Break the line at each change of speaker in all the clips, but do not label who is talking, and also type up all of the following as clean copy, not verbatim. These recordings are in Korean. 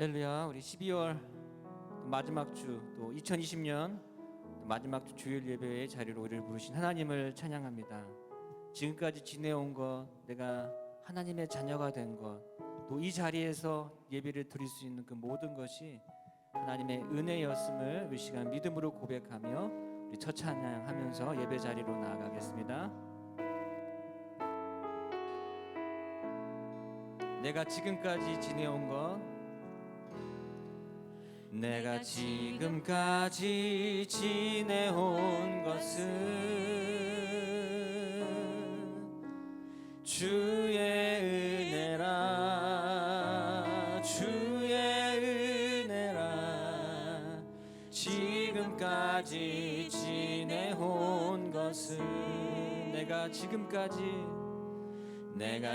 할렐루야. 우리 12월 마지막 주, 또 2020년 마지막 주 주일 예배의 자리로 우리를 부르신 하나님을 찬양합니다. 지금까지 지내온 것, 내가 하나님의 자녀가 된 것, 또 이 자리에서 예배를 드릴 수 있는 그 모든 것이 하나님의 은혜였음을 이 시간 믿음으로 고백하며 우리 첫 찬양하면서 예배 자리로 나아가겠습니다. 내가 지금까지 지내온 것, 내가 지금까지 지내온 것은 주의 은혜라, 주의 은혜라. 지금까지 지내온 것은 내가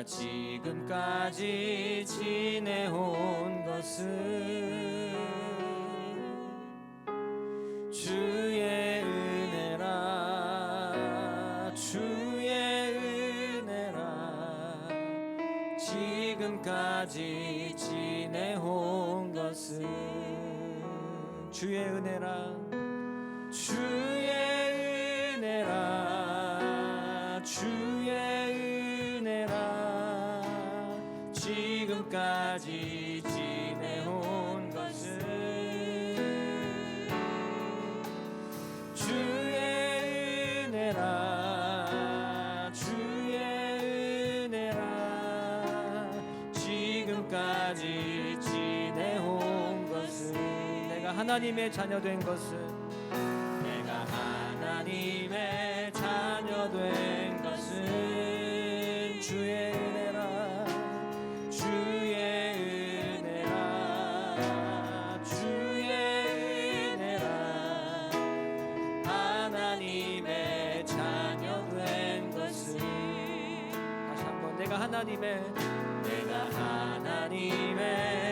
지금까지 지내온 것은 주의 은혜라, 주의 은혜라. 지금까지 지내온 것은 주의 은혜라, 주의 은혜라, 주의 은혜라. 지금까지 지내온 것은 주의 은혜라, 주의 은혜라. 지금까지 지내온 것은 내가 하나님의 자녀 된 것은 내가 하나님의 자녀 된 것은 주의 은혜라, 주의 은혜라, 주의 은혜라. 하나님의 자녀 된 것은 다시 한번 내가 하나님의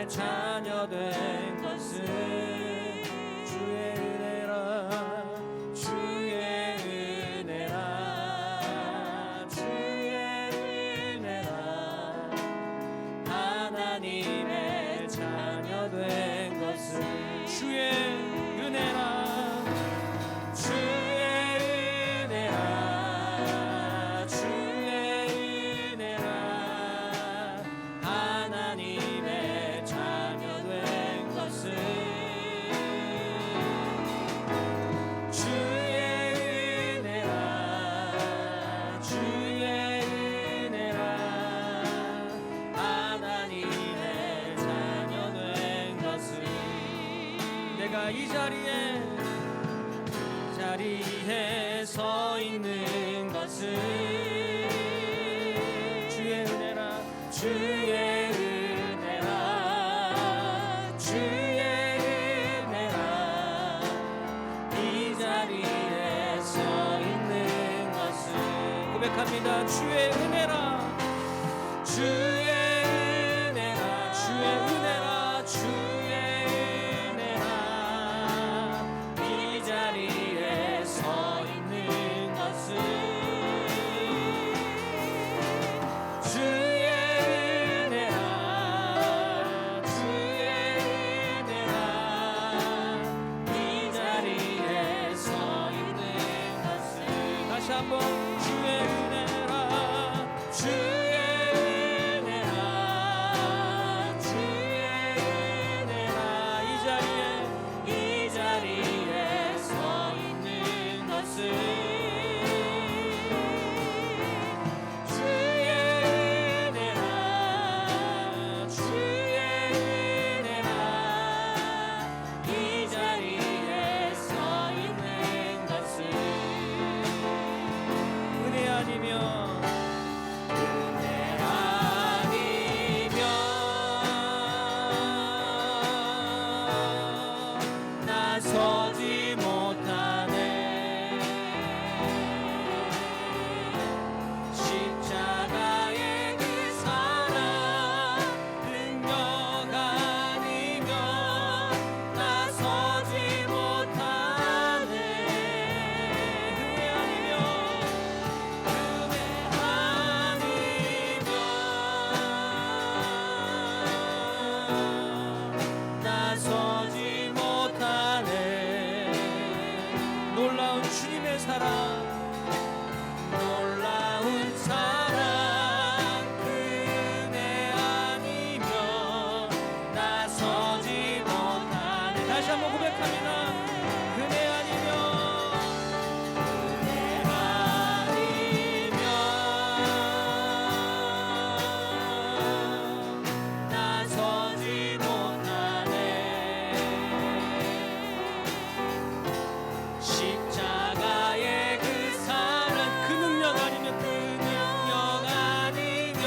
자녀 된 것은 주의 은혜라, 주의 은혜라, 주의 은혜라. 하나님의 자녀 된 것은 주의 은혜라, 주의 은혜라, 주의 은혜라. 하나님의 자녀 된 것은 주의 은혜라, 주의 은혜라. 하나님의 자녀 된 것은 내가 이 자리에 서 있는 것은 주의 은혜라, 주의 은혜라, 주의 은혜라. 이 자리에 서 있는 것은 고백합니다. 주의 은혜라, 주의 은혜라, 주의 은혜라, 주의 은혜라. 이 자리에 서 있는 것은 주의 은혜라, 주의 은혜라. 이 자리에 서 있는 것은 다시 한번 주의 은혜라, 주의 은혜라, 주의 은혜라. 이 자리에 서 있는 것은 주의 은혜라, 주의 은혜라. 이 자리에 서 있는 것은 은혜 아닌 놀라운 주님의 사랑, 놀라운 사랑, 그네 아니면 나서지 못하네. 다시 한번 고백합니다. 그네 아니면 나서지 못하네. 십자가의 그 사랑, 그 능력 아니면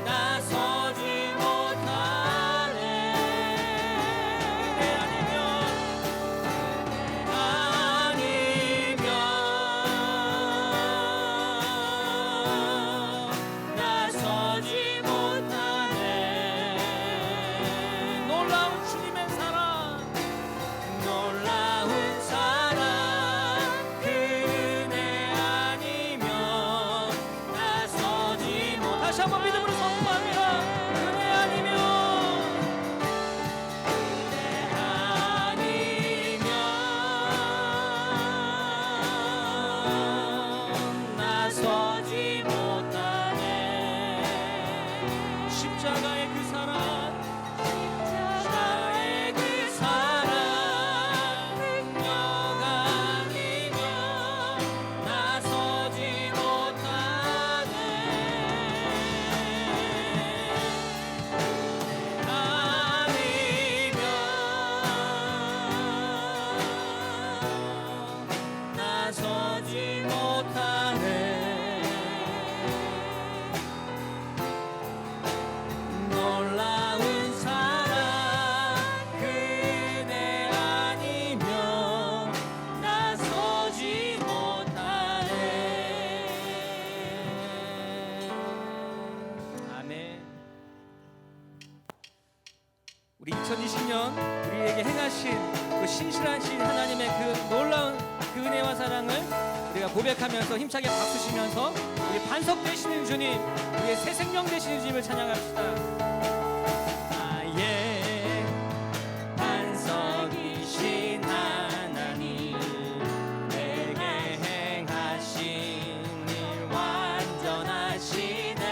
나서지 못하네. 그네 아니면 나서지 못하네. 놀라운 주님의 사랑, 놀라운 사랑, 그네 아니면 나서지 못. 다시 한번 믿음으로 선포합니다. 그네 아니면 나서지 못하네. 십자가의 그 사랑, 십자가의 그 사랑, 능력 아니면 나서지 못하네. 아니면 나서지 못하네. 놀라운 사랑, 그네 아니면 나서지 못하네. 아멘. 우리 2020년 우리에게 행하신 그 신실하신 하나님의 그 놀라운 그 은혜와 사랑을 우리가 고백하면서 힘차게 박수 치면서 우리 반석 되시는 주님, 우리의 새 생명 되시는 주님을 찬양합시다. 나의 반석이신 하나님, 내게 행하신 일 완전하시네.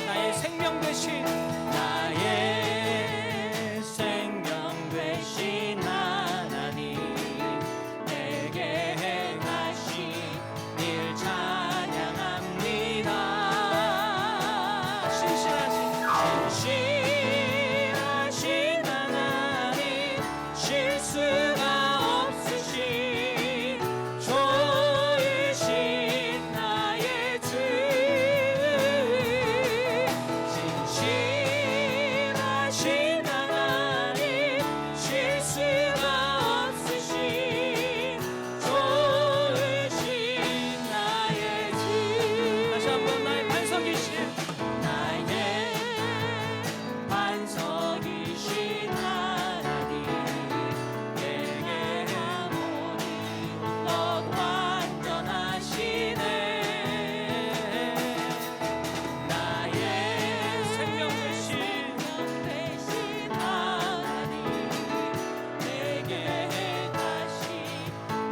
나의 생명 되신, 나의 생명 되신 하나님, 내게 행하신 일 찬양합니다. 신실하신 하나님, 실수가 없으신 좋으신 나의 주. 신실하신 하나님, 실수가 없으신 좋으신 나의 주. 다시 한번 나의 반석이신, 나의 반석이신 하나님, 내게 모든 것 완전하시네. 나의 생명 되신 하나님, 내게 행하신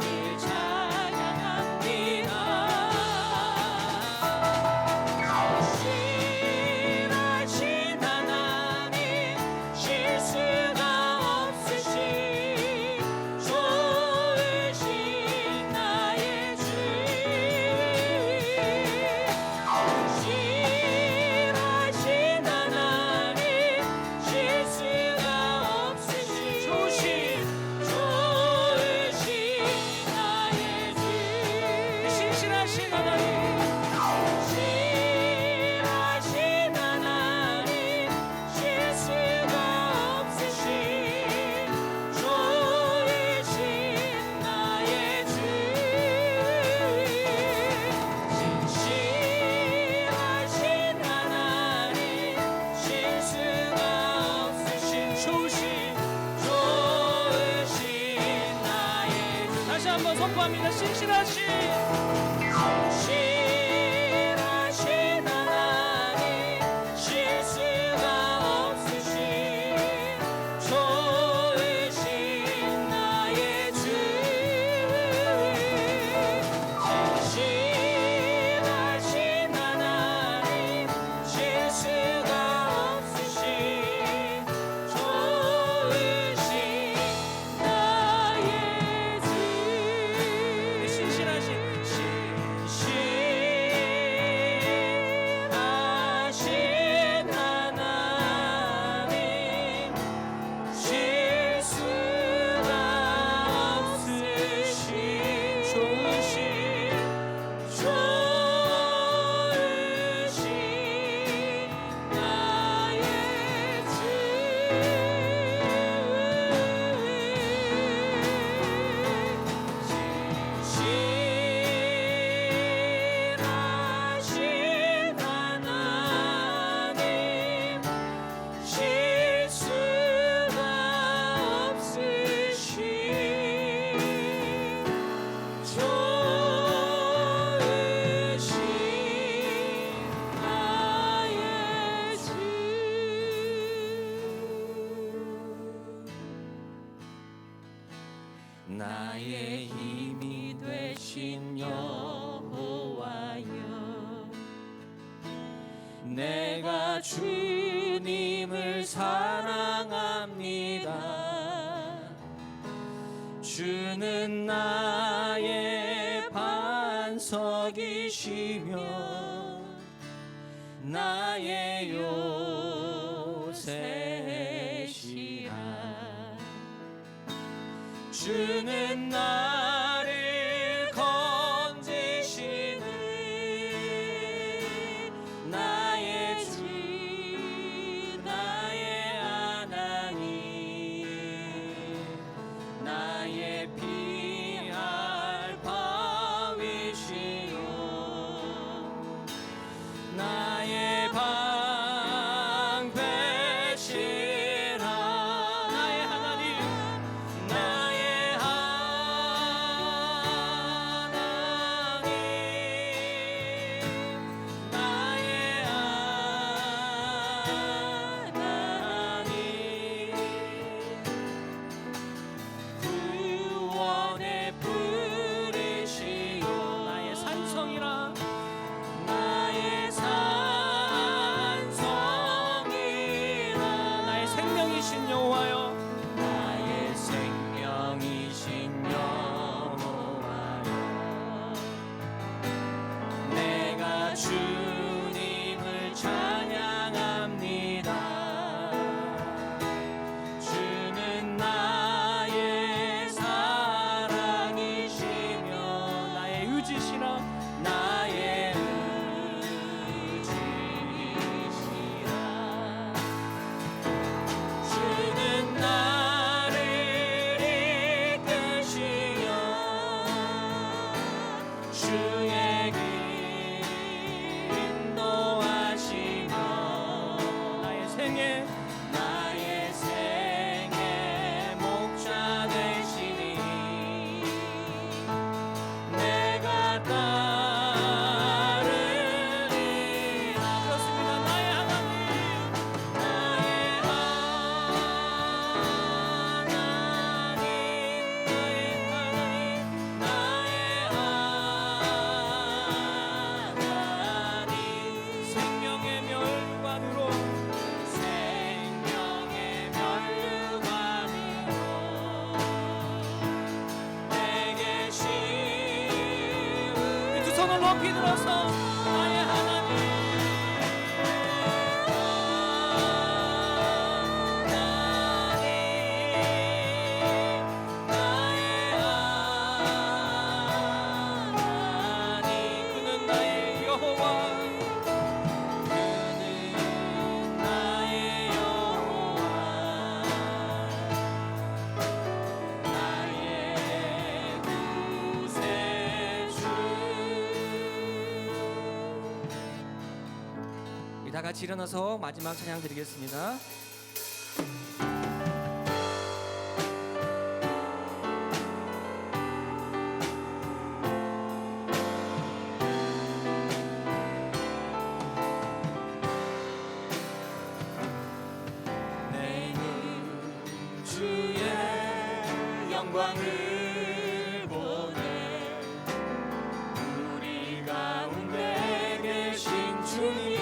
일 찬양합니다. 신실하신 하나님, 실수가 없으신 좋으신 나의 주. 신실하신 하나님, 실수가 없으신 좋으신 나의 주. 신실하신 하나님, 신실하신 하나님, 실수가 없으신 좋으신 나의 주. 신실하신 하나님, 실수가 없으신 좋으신 나의 주. 다시 한번 선포합니다. 신실하신 하나님, 실수가 없으신 좋으신 나의 주. 나의 힘이 되신 여호와여, 내가 주님을 사랑합니다. 주는 나의 반석이시며 나의 요새시라. 주는 나를 건지시는 나의 주, 나의 하나님, 나의 피할 바위시요 나의 방패시라. 나의 하나님, 나의 하나님, 나의 하나님, 구원의 뿌리시요 나의 산성이라. 나의 산성이라. 나의 생명이신 여호와여, 나의 생명이신 여호와여, 내가 주님을 찬양합니다. 주는 나의 사랑이시며 나의 의지시라. 나의 의지시라. 주는 나를 이끄시며 주의 길 인도하시며 나의 생애 목자 되시니 내가 따르리라. 그렇습니다. 나의 하나님, 나의 하나님, 나의 하나님, 생명의 멸관으로, 생명의 멸관으로 내게 씌운 두 손을 높이 들어서 나의 하나님, 그는 나의 여호와, 그는 나의 여호와, 나의 구세주. 다 같이 일어나서 마지막 찬양 드리겠습니다. 내는 주의 영광을 보내 우리 가운데 계신 주님,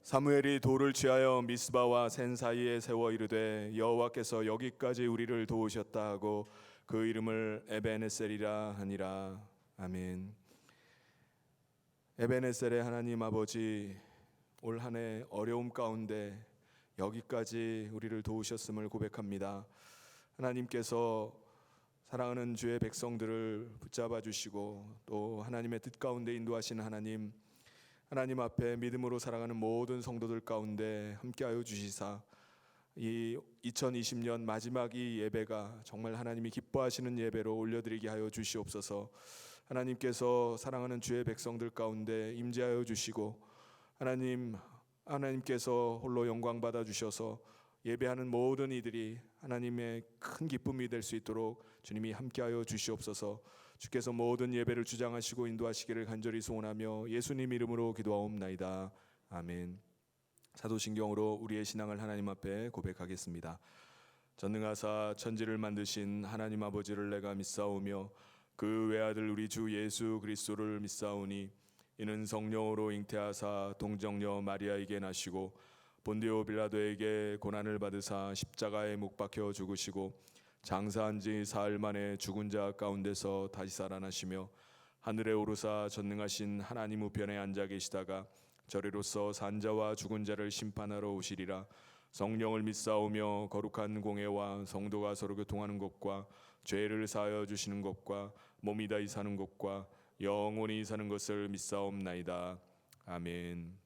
사무엘이 돌을 취하여 미스바와 센 사이에 세워 이르되 여호와께서 여기까지 우리를 도우셨다 하고 그 이름을 에베네셀이라 하니라. 아멘. 에베네셀의 하나님 아버지, 올 한 해 어려움 가운데 여기까지 우리를 도우셨음을 고백합니다. 하나님께서 사랑하는 주의 백성들을 붙잡아 주시고 또 하나님의 뜻 가운데 인도하신 하나님 앞에 믿음으로 살아가는 모든 성도들 가운데 함께하여 주시사 이 2020년 마지막 이 예배가 정말 하나님이 기뻐하시는 예배로 올려드리게 하여 주시옵소서. 하나님께서 사랑하는 주의 백성들 가운데 임재하여 주시고 하나님께서 홀로 영광 받아 주셔서 예배하는 모든 이들이 하나님의 큰 기쁨이 될 수 있도록 주님이 함께하여 주시옵소서. 주께서 모든 예배를 주장하시고 인도하시기를 간절히 소원하며 예수님 이름으로 기도하옵나이다. 아멘. 사도신경으로 우리의 신앙을 하나님 앞에 고백하겠습니다. 전능하사 천지를 만드신 하나님 아버지를 내가 믿사오며 그 외아들 우리 주 예수 그리스도를 믿사오니 이는 성령으로 잉태하사 동정녀 마리아에게 나시고 본디오 빌라도에게 고난을 받으사 십자가에 못 박혀 죽으시고 장사한 지 사흘 만에 죽은 자 가운데서 다시 살아나시며 하늘에 오르사 전능하신 하나님 우편에 앉아 계시다가 저리로서 산자와 죽은 자를 심판하러 오시리라. 성령을 믿사오며 거룩한 공회와 성도가 서로 교통하는 것과 죄를 사하여 주시는 것과 몸이 다시 사는 것과 영원히 사는 것을 믿사옵나이다. 아멘.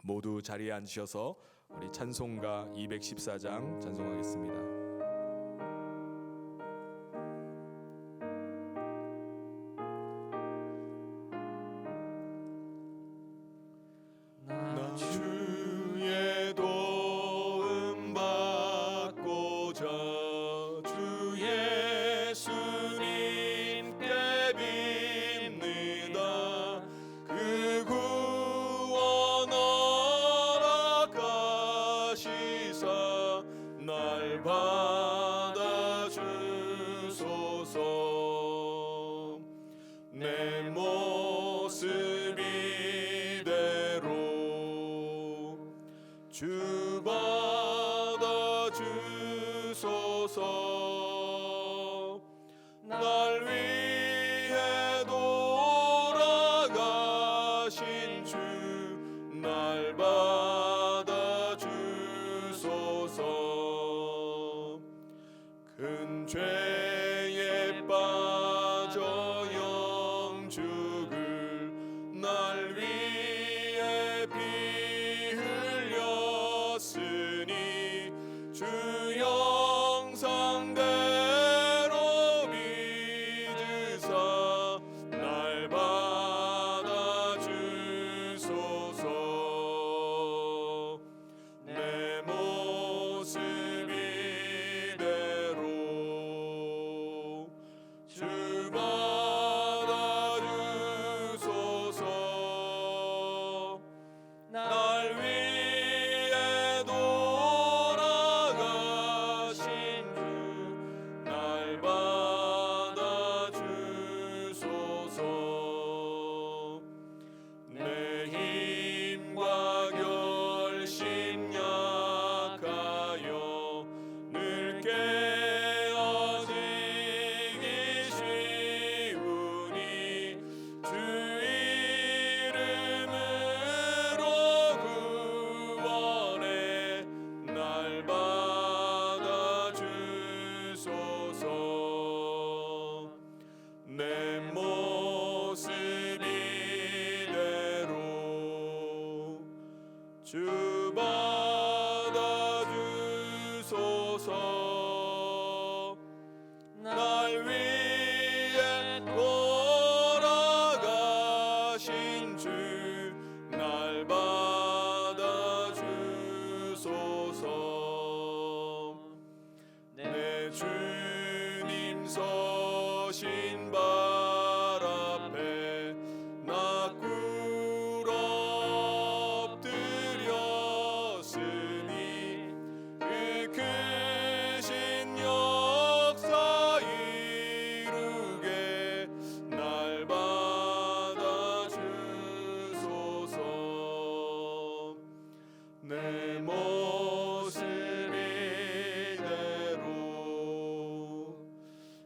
모두 자리에 앉으셔서 우리 찬송가 214장 찬송하겠습니다. 주 받아 주소서. 날 위해 돌아가신 주 날 받아 주소서. 큰 죄에 빠져 영죽을 날 위해 피 흘렸으니 주 영상대로 믿으사 날 받아 주소서. 내 모습 이대로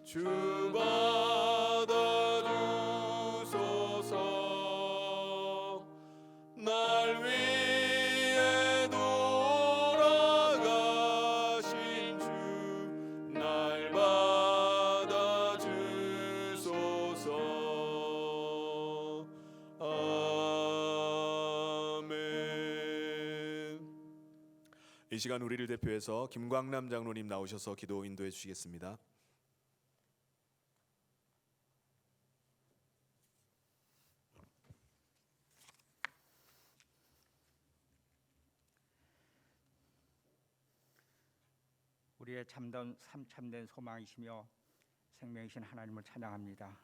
주 받아주소서. 날 위해 돌아가신 주 날 받아주소서. 아멘. 이 시간 우리를 대표해서 김광남 장로님 나오셔서 기도 인도해 주시겠습니다.
우리의 참된 소망이시며 생명이신 하나님을 찬양합니다.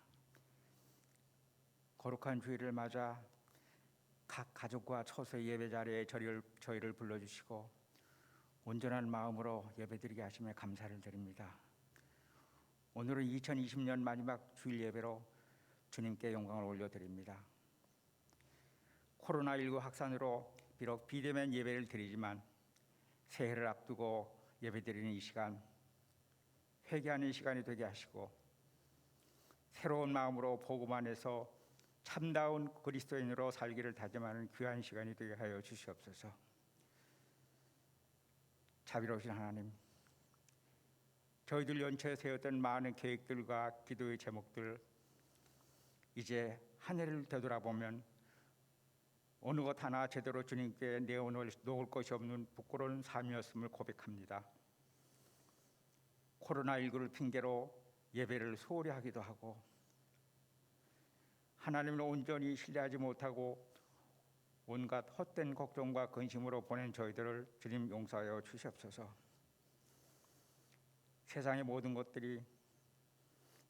거룩한 주일을 맞아 각 가족과 처소의 예배 자리에 저희를 불러주시고 온전한 마음으로 예배드리게 하심에 감사를 드립니다. 오늘은 2020년 마지막 주일 예배로 주님께 영광을 올려드립니다. 코로나19 확산으로 비록 비대면 예배를 드리지만 새해를 앞두고 예배드리는 이 시간, 회개하는 시간이 되게 하시고 새로운 마음으로 복음 안에서 참다운 그리스도인으로 살기를 다짐하는 귀한 시간이 되게 하여 주시옵소서. 자비로우신 하나님, 저희들 연초에 세웠던 많은 계획들과 기도의 제목들 이제 한 해를 되돌아보면 어느 것 하나 제대로 주님께 내어놓을 것이 없는 부끄러운 삶이었음을 고백합니다. 코로나19를 핑계로 예배를 소홀히 하기도 하고 하나님을 온전히 신뢰하지 못하고 온갖 헛된 걱정과 근심으로 보낸 저희들을 주님 용서하여 주시옵소서. 세상의 모든 것들이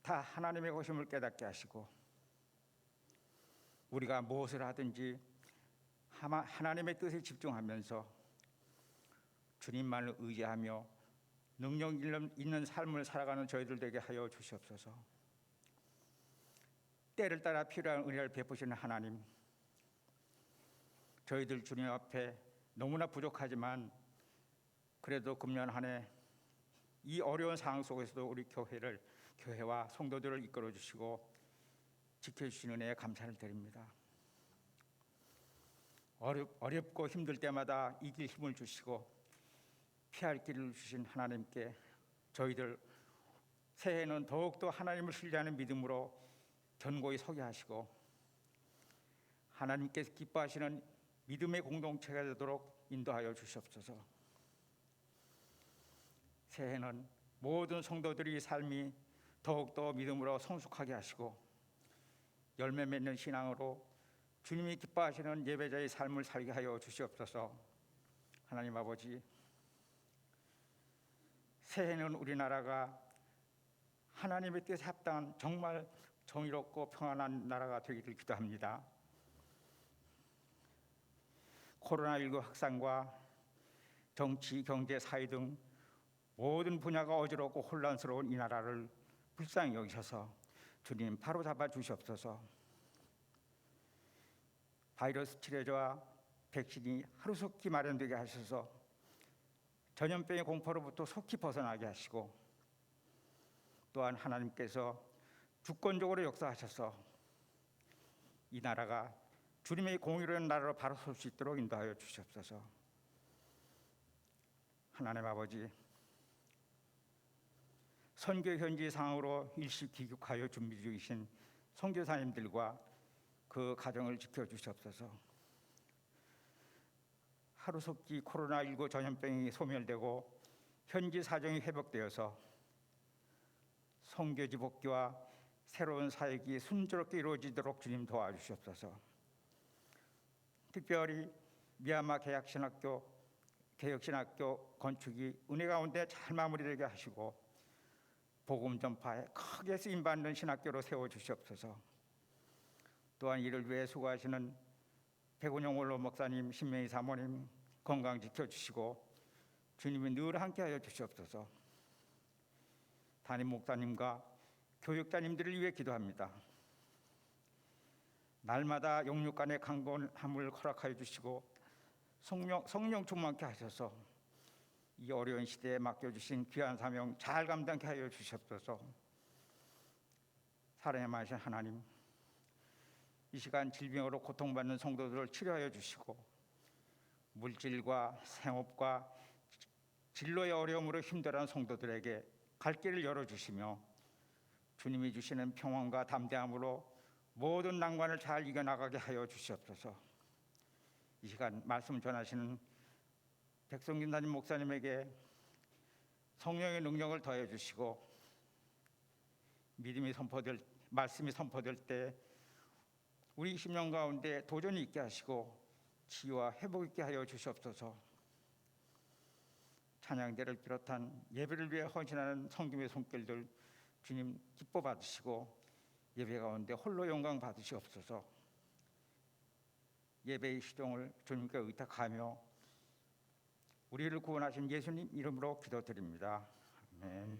다 하나님의 것임을 깨닫게 하시고 우리가 무엇을 하든지 하나님의 뜻에 집중하면서 주님만을 의지하며 능력 있는 삶을 살아가는 저희들 되게 하여 주시옵소서. 때를 따라 필요한 은혜를 베푸시는 하나님, 저희들 주님 앞에 너무나 부족하지만 그래도 금년 한 해 이 어려운 상황 속에서도 우리 교회와 성도들을 이끌어 주시고 지켜주시는 은혜에 감사를 드립니다. 어렵고 힘들 때마다 이길 힘을 주시고 피할 길을 주신 하나님께 저희들 새해에는 더욱더 하나님을 신뢰하는 믿음으로 견고히 서게 하시고 하나님께서 기뻐하시는 믿음의 공동체가 되도록 인도하여 주시옵소서. 새해에는 모든 성도들의 삶이 더욱더 믿음으로 성숙하게 하시고 열매 맺는 신앙으로 주님이 기뻐하시는 예배자의 삶을 살게 하여 주시옵소서. 하나님 아버지, 새해는 우리나라가 하나님의 뜻에 합당한 정말 정의롭고 평안한 나라가 되기를 기도합니다. 코로나19 확산과 정치, 경제, 사회 등 모든 분야가 어지럽고 혼란스러운 이 나라를 불쌍히 여기셔서 주님 바로잡아 주시옵소서. 바이러스 치료제와 백신이 하루속히 마련되게 하셔서 전염병의 공포로부터 속히 벗어나게 하시고 또한 하나님께서 주권적으로 역사하셔서 이 나라가 주님의 공의로운 나라로 바로 설 수 있도록 인도하여 주시옵소서. 하나님 아버지, 선교 현지 상황으로 일시 귀국하여 준비 중이신 선교사님들과 그 가정을 지켜주시옵소서. 하루속히 코로나19 전염병이 소멸되고 현지 사정이 회복되어서 선교지 복귀와 새로운 사역이 순조롭게 이루어지도록 주님 도와주시옵소서. 특별히 미얀마 개혁신학교 건축이 은혜 가운데 잘 마무리되게 하시고 복음 전파에 크게 쓰임받는 신학교로 세워주시옵소서. 또한 이를 위해 수고하시는 백운영 원로 목사님, 신명희 사모님 건강 지켜주시고 주님이 늘 함께하여 주시옵소서. 담임 목사님과 교육자님들을 위해 기도합니다. 날마다 영육간의 강건함을 허락하여 주시고 성령 충만케 하셔서 이 어려운 시대에 맡겨주신 귀한 사명 잘 감당케 하여 주시옵소서. 사랑에 많으신 하나님, 이 시간 질병으로 고통받는 성도들을 치료하여 주시고 물질과 생업과 진로의 어려움으로 힘들어하는 성도들에게 갈 길을 열어주시며 주님이 주시는 평안과 담대함으로 모든 난관을 잘 이겨나가게 하여 주시옵소서. 이 시간 말씀 전하시는 백성균 담임 목사님에게 성령의 능력을 더해 주시고 말씀이 선포될 때 우리 심령 가운데 도전이 있게 하시고 치유와 회복 있게 하여 주시옵소서. 찬양대를 비롯한 예배를 위해 헌신하는 성김의 손길들 주님 기뻐 받으시고 예배 가운데 홀로 영광 받으시옵소서. 예배의 시종을 주님께 의탁하며 우리를 구원하신 예수님 이름으로 기도드립니다. 아멘.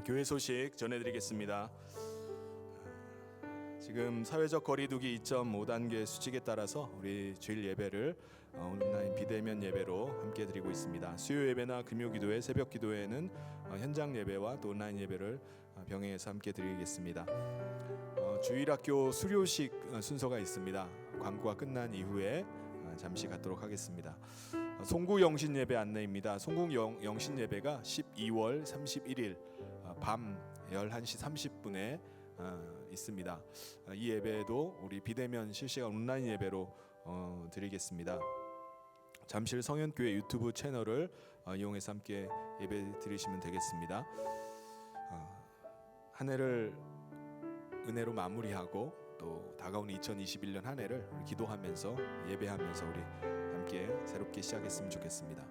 교회 소식 전해드리겠습니다. 지금 사회적 거리두기 2.5단계 수칙에 따라서 우리 주일 예배를 온라인 비대면 예배로 함께 드리고 있습니다. 수요 예배나 금요 기도회, 새벽 기도회는 현장 예배와 또 온라인 예배를 병행해서 함께 드리겠습니다. 주일학교 수료식 순서가 있습니다. 광고가 끝난 이후에 잠시 갖도록 하겠습니다. 송구 영신 예배 안내입니다. 송구 영신 예배가 12월 31일 밤 11시 30분에 있습니다. 이 예배도 우리 비대면 실시간 온라인 예배로 드리겠습니다. 잠실 성현교회 유튜브 채널을 이용해서 함께 예배 드리시면 되겠습니다. 한 해를 은혜로 마무리하고 또 다가오는 2021년 한 해를 기도하면서 예배하면서 우리 함께 새롭게 시작했으면 좋겠습니다.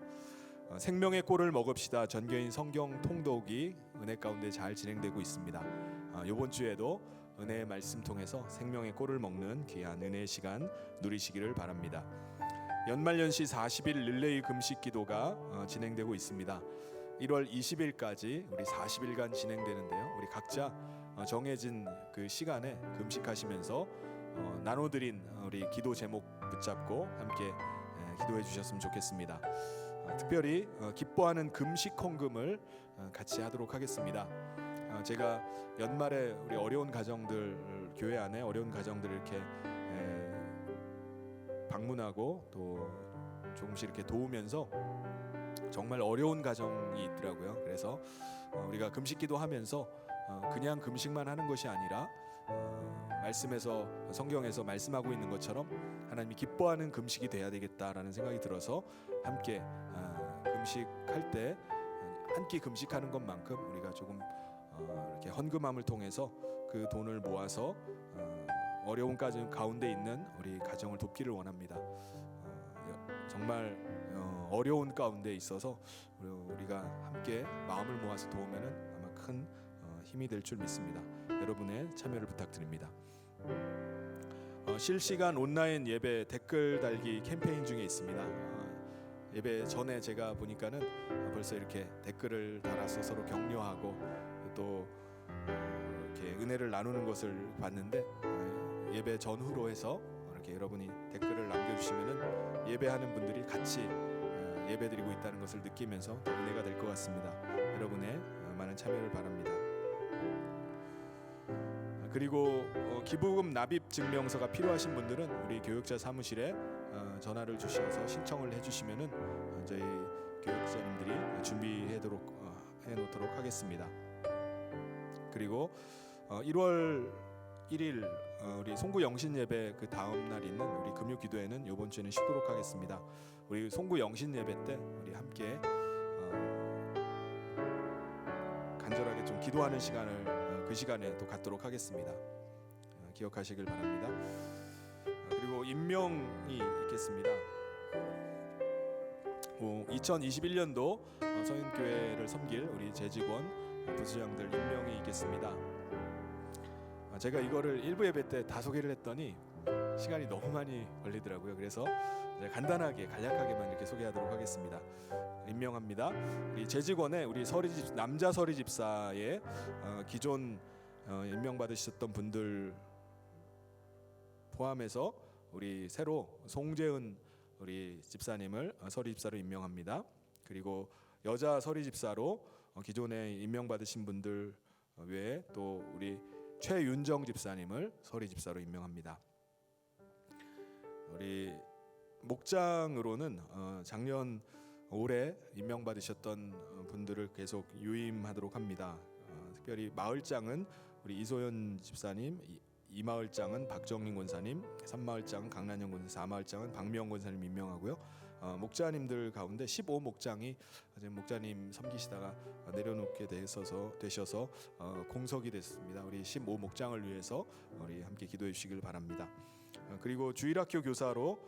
생명의 꼴을 먹읍시다. 전교인 성경 통독이 은혜 가운데 잘 진행되고 있습니다. 이번 주에도 은혜의 말씀 통해서 생명의 꼴을 먹는 귀한 은혜의 시간 누리시기를 바랍니다. 연말연시 40일 릴레이 금식 기도가 진행되고 있습니다. 1월 20일까지 우리 40일간 진행되는데요. 우리 각자 정해진 그 시간에 금식하시면서 나눠드린 우리 기도 제목 붙잡고 함께 기도해 주셨으면 좋겠습니다. 특별히 기뻐하는 금식 헌금을 같이 하도록 하겠습니다. 제가 연말에 우리 어려운 가정들, 교회 안에 어려운 가정들을 이렇게 방문하고 또 조금씩 이렇게 도우면서 정말 어려운 가정이 있더라고요. 그래서 우리가 금식 기도하면서 그냥 금식만 하는 것이 아니라 말씀에서 성경에서 말씀하고 있는 것처럼 하나님이 기뻐하는 금식이 돼야 되겠다라는 생각이 들어서 함께 금식할 때 한 끼 금식하는 것만큼 우리가 조금 이렇게 헌금함을 통해서 그 돈을 모아서 어려운 가운데 있는 우리 가정을 돕기를 원합니다. 정말 어려운 가운데 있어서 우리가 함께 마음을 모아서 도우면은 아마 큰 힘이 될 줄 믿습니다. 여러분의 참여를 부탁드립니다. 실시간 온라인 예배 댓글 달기 캠페인 중에 있습니다. 예배 전에 제가 보니까는 벌써 이렇게 댓글을 달아서 서로 격려하고 또 이렇게 은혜를 나누는 것을 봤는데 예배 전후로 해서 이렇게 여러분이 댓글을 남겨주시면은 예배하는 분들이 같이 예배드리고 있다는 것을 느끼면서 더 은혜가 될 것 같습니다. 여러분의 많은 참여를 바랍니다. 그리고 기부금 납입 증명서가 필요하신 분들은 우리 교육자 사무실에 전화를 주셔서 신청을 해주시면은 저희 교육자님들이 준비해 놓도록 하겠습니다. 그리고 1월 1일 우리 송구 영신 예배 그 다음 날 있는 우리 금요 기도회는 이번 주에는 쉬도록 하겠습니다. 우리 송구 영신 예배 때 우리 함께 간절하게 좀 기도하는 시간을 그 시간에 또 갖도록 하겠습니다. 기억하시길 바랍니다. 그리고 임명이 있겠습니다. 2021년도 성인교회를 섬길 우리 재직원 부수장들 임명이 있겠습니다. 제가 이거를 1부 예배 때 다 소개를 했더니 시간이 너무 많이 걸리더라고요. 그래서 간단하게 간략하게만 이렇게 소개하도록 하겠습니다. 임명합니다. 우리 재직원의 우리 남자 서리 집사의 기존 임명 받으셨던 분들 포함해서 우리 새로 송재은 우리 집사님을 서리 집사로 임명합니다. 그리고 여자 서리 집사로 기존에 임명 받으신 분들 외에 또 우리 최윤정 집사님을 서리 집사로 임명합니다. 우리 목장으로는 작년 올해 임명 받으셨던 분들을 계속 유임하도록 합니다. 특별히 마을장은 우리 이소연 집사님, 이마을장은 박정민 권사님, 3마을장은 강난영 권사, 4마을장은 박미영 권사님 임명하고요. 목자님들 가운데 15목장이 목자님 섬기시다가 내려놓게 되셔서 공석이 됐습니다. 우리 15목장을 위해서 우리 함께 기도해 주시길 바랍니다. 그리고 주일학교 교사로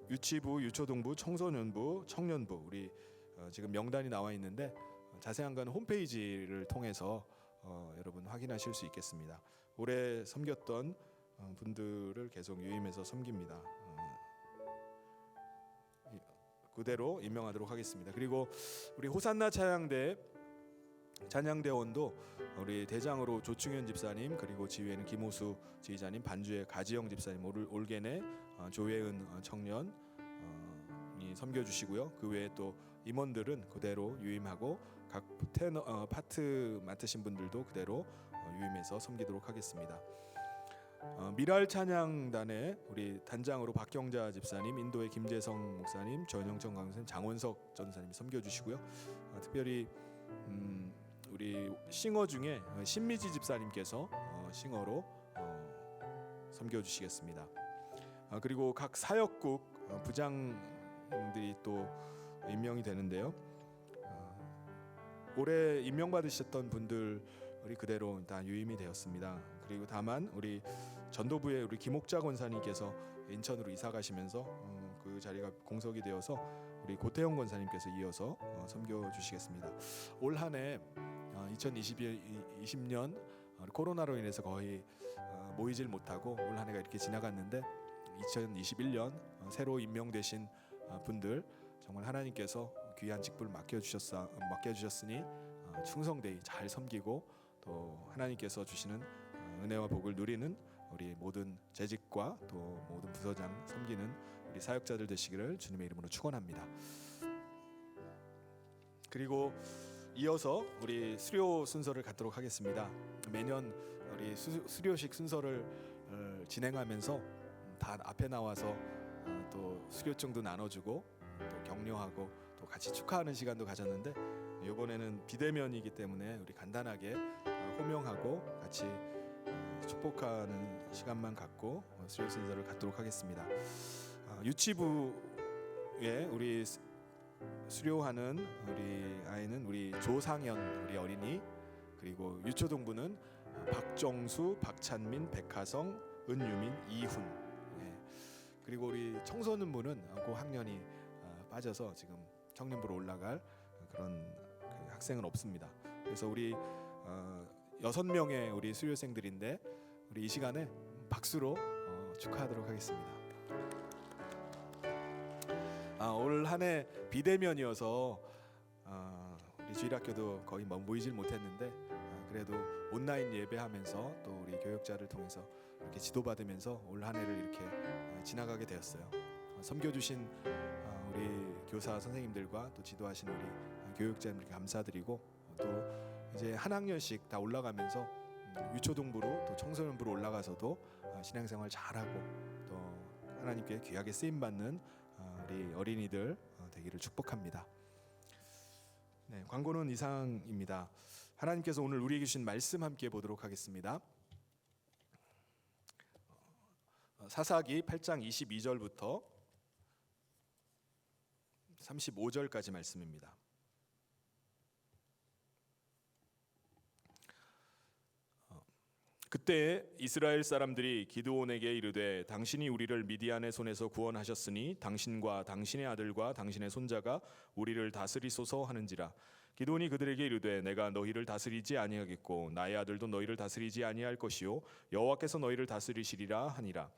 유치부, 유초등부, 청소년부, 청년부 우리 지금 명단이 나와 있는데 자세한 건 홈페이지를 통해서 여러분 확인하실 수 있겠습니다. 올해 섬겼던 분들을 계속 유임해서 섬깁니다. 그대로 임명하도록 하겠습니다. 그리고 우리 호산나 찬양대원도 우리 대장으로 조충현 집사님, 그리고 지휘에는 김호수 지휘자님, 반주에 가지영 집사님, 올게네 조혜은 청년이 섬겨주시고요. 그 외에 또 임원들은 그대로 유임하고 각 파트 맡으신 분들도 그대로 유임해서 섬기도록 하겠습니다. 미랄 찬양단의 우리 단장으로 박경자 집사님, 인도의 김재성 목사님, 전영청 강사님, 장원석 전사님이 섬겨주시고요. 특별히 우리 싱어 중에 신미지 집사님께서 싱어로 섬겨주시겠습니다. 그리고 각 사역국 부장들이 또 임명이 되는데요. 올해 임명받으셨던 분들이 그대로 다 유임이 되었습니다. 그리고 다만 우리 전도부의 우리 김옥자 권사님께서 인천으로 이사 가시면서 그 자리가 공석이 되어서 우리 고태영 권사님께서 이어서 섬겨 주시겠습니다. 올 한해 2020년 코로나로 인해서 거의 모이질 못하고 올 한해가 이렇게 지나갔는데 2021년 새로 임명되신 분들 정말 하나님께서 귀한 직분을 맡겨주셨으니 충성되이 잘 섬기고 또 하나님께서 주시는 은혜와 복을 누리는 우리 모든 재직과 또 모든 부서장 섬기는 우리 사역자들 되시기를 주님의 이름으로 축원합니다. 그리고 이어서 우리 수료 순서를 갖도록 하겠습니다. 매년 우리 수료식 순서를 진행하면서 다 앞에 나와서 또 수료증도 나눠주고 또 격려하고 또 같이 축하하는 시간도 가졌는데 이번에는 비대면이기 때문에 우리 간단하게 호명하고 같이 축복하는 시간만 갖고 수료 순서를 갖도록 하겠습니다. 유치부에 우리 수료하는 우리 아이는 우리 조상현 우리 어린이, 그리고 유초동부는 박정수, 박찬민, 백하성, 은유민, 이훈. 그리고 우리 청소년부는 고학년이 빠져서 지금 청년부로 올라갈 그런 학생은 없습니다. 그래서 우리 6명의 우리 수료생들인데 우리 이 시간에 박수로 축하하도록 하겠습니다. 올 한해 비대면이어서 우리 주일학교도 거의 모이질 못했는데 그래도 온라인 예배하면서 또 우리 교역자를 통해서 이렇게 지도받으면서 올 한해를 이렇게 지나가게 되었어요. 섬겨주신 우리 교사 선생님들과 또 지도하신 우리 교육자님들께 감사드리고 또 이제 한 학년씩 다 올라가면서 유초동부로 또 청소년부로 올라가서도 신앙생활 잘하고 또 하나님께 귀하게 쓰임받는 우리 어린이들 되기를 축복합니다. 네, 광고는 이상입니다. 하나님께서 오늘 우리에게 주신 말씀 함께 보도록 하겠습니다. 사사기 8장 22절부터 35절까지 말씀입니다. 그때 이스라엘 사람들이 기드온에게 이르되 당신이 우리를 미디안의 손에서 구원하셨으니 당신과 당신의 아들과 당신의 손자가 우리를 다스리소서 하는지라. 기드온이 그들에게 이르되 내가 너희를 다스리지 아니하겠고 나의 아들도 너희를 다스리지 아니할 것이요 여호와께서 너희를 다스리시리라 하니라.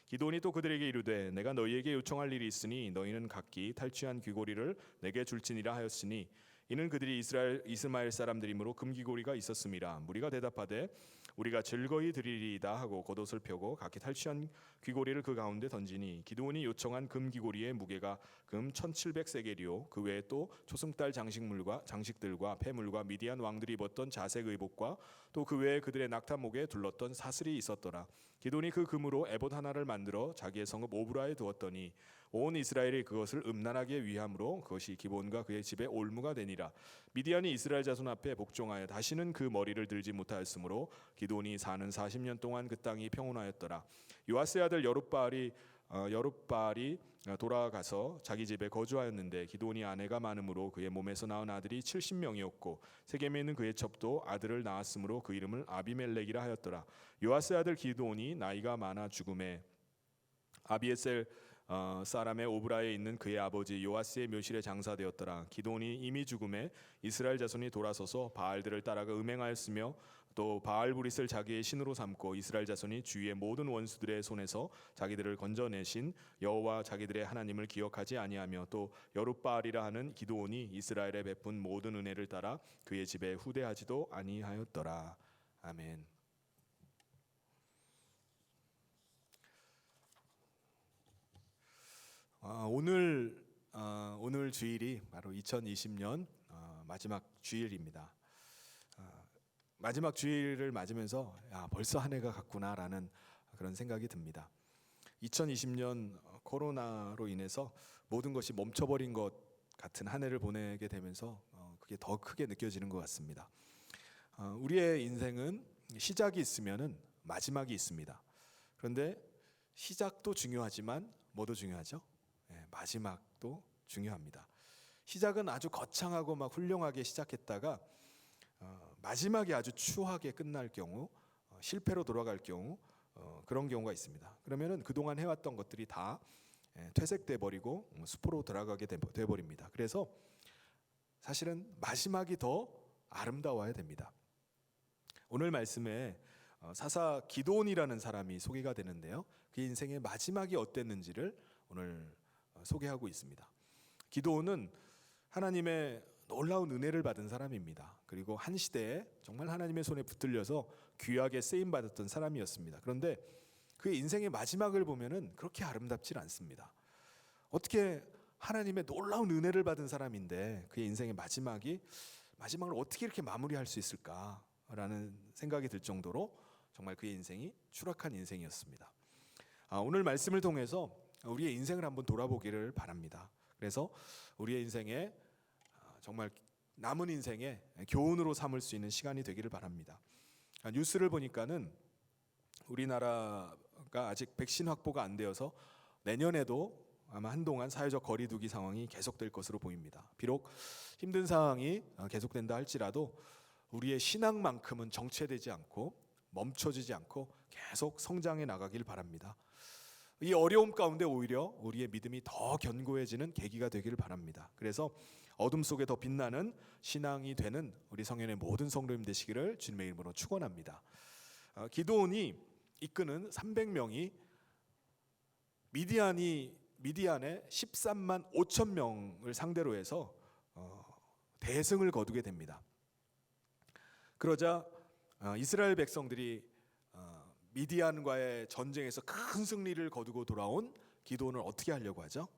기드온이 또 그들에게 이르되 내가 너희에게 요청할 일이 있으니 너희는 각기 탈취한 귀고리를 내게 줄지니라 하였으니 이는 그들이 이스마엘 사람들이므로 금귀고리가 있었음이라. 무리가 대답하되 우리가 즐거이 드리리이다 하고 겉옷을 펴고 각기 탈취한 귀고리를 그 가운데 던지니 기드온이 요청한 금귀고리의 무게가 금 1700세겔이요 그 외에 또 초승달 장식들과 폐물과 미디안 왕들이 입었던 자색 의복과 또 그 외에 그들의 낙타목에 둘렀던 사슬이 있었더라. 기드온이 그 금으로 에봇 하나를 만들어 자기의 성읍 오브라에 두었더니 온 이스라엘이 그것을 음란하게 위함으로 그것이 기본과 그의 집에 올무가 되니라. 미디안이 이스라엘 자손 앞에 복종하여 다시는 그 머리를 들지 못하였으므로 기드온이 사는 40년 동안 그 땅이 평온하였더라. 요아스의 아들 여룻바알이 돌아가서 자기 집에 거주하였는데 기드온이 아내가 많으므로 그의 몸에서 낳은 아들이 70명이었고 세겜에 있는 그의 첩도 아들을 낳았으므로 그 이름을 아비멜렉이라 하였더라. 요아스의 아들 기드온이 나이가 많아 죽음에 아비에셀 사람의 오브라에 있는 그의 아버지 요아스의 묘실에 장사되었더라. 기드온이 이미 죽음에 이스라엘 자손이 돌아서서 바알들을 따라가 음행하였으며 또 바알브릿을 자기의 신으로 삼고 이스라엘 자손이 주위의 모든 원수들의 손에서 자기들을 건져내신 여호와 자기들의 하나님을 기억하지 아니하며 또 여룻바알이라 하는 기드온이 이스라엘에 베푼 모든 은혜를 따라 그의 집에 후대하지도 아니하였더라. 아멘. 오늘 주일이 바로 2020년 마지막 주일입니다. 마지막 주일을 맞으면서 벌써 한 해가 갔구나라는 그런 생각이 듭니다. 2020년 코로나로 인해서 모든 것이 멈춰버린 것 같은 한 해를 보내게 되면서 그게 더 크게 느껴지는 것 같습니다. 우리의 인생은 시작이 있으면은 마지막이 있습니다. 그런데 시작도 중요하지만 뭐도 중요하죠? 마지막도 중요합니다. 시작은 아주 거창하고 막 훌륭하게 시작했다가 마지막이 아주 추하게 끝날 경우, 실패로 돌아갈 경우, 그런 경우가 있습니다. 그러면은 그동안 해왔던 것들이 다 퇴색돼 버리고 수포로 돌아가게 돼 버립니다. 그래서 사실은 마지막이 더 아름다워야 됩니다. 오늘 말씀에 사사 기드온이라는 사람이 소개가 되는데요. 그 인생의 마지막이 어땠는지를 오늘 소개하고 있습니다. 기드온은 하나님의 놀라운 은혜를 받은 사람입니다. 그리고 한 시대에 정말 하나님의 손에 붙들려서 귀하게 쓰임 받았던 사람이었습니다. 그런데 그의 인생의 마지막을 보면은 그렇게 아름답지 않습니다. 어떻게 하나님의 놀라운 은혜를 받은 사람인데 그의 인생의 마지막을 어떻게 이렇게 마무리할 수 있을까라는 생각이 들 정도로 정말 그의 인생이 추락한 인생이었습니다. 오늘 말씀을 통해서 우리의 인생을 한번 돌아보기를 바랍니다. 그래서 우리의 인생에 정말 남은 인생에 교훈으로 삼을 수 있는 시간이 되기를 바랍니다. 뉴스를 보니까는 우리나라가 아직 백신 확보가 안 되어서 내년에도 아마 한동안 사회적 거리두기 상황이 계속될 것으로 보입니다. 비록 힘든 상황이 계속된다 할지라도 우리의 신앙만큼은 정체되지 않고 멈춰지지 않고 계속 성장해 나가길 바랍니다. 이 어려움 가운데 오히려 우리의 믿음이 더 견고해지는 계기가 되기를 바랍니다. 그래서 어둠 속에 더 빛나는 신앙이 되는 우리 성현의 모든 성도님 되시기를 주님의 이름으로 축원합니다. 기드온이 이끄는 300명이 미디안의 13만 5천 명을 상대로 해서 대승을 거두게 됩니다. 그러자 이스라엘 백성들이 미디안과의 전쟁에서 큰 승리를 거두고 돌아온 기드온을 어떻게 하려고 하죠?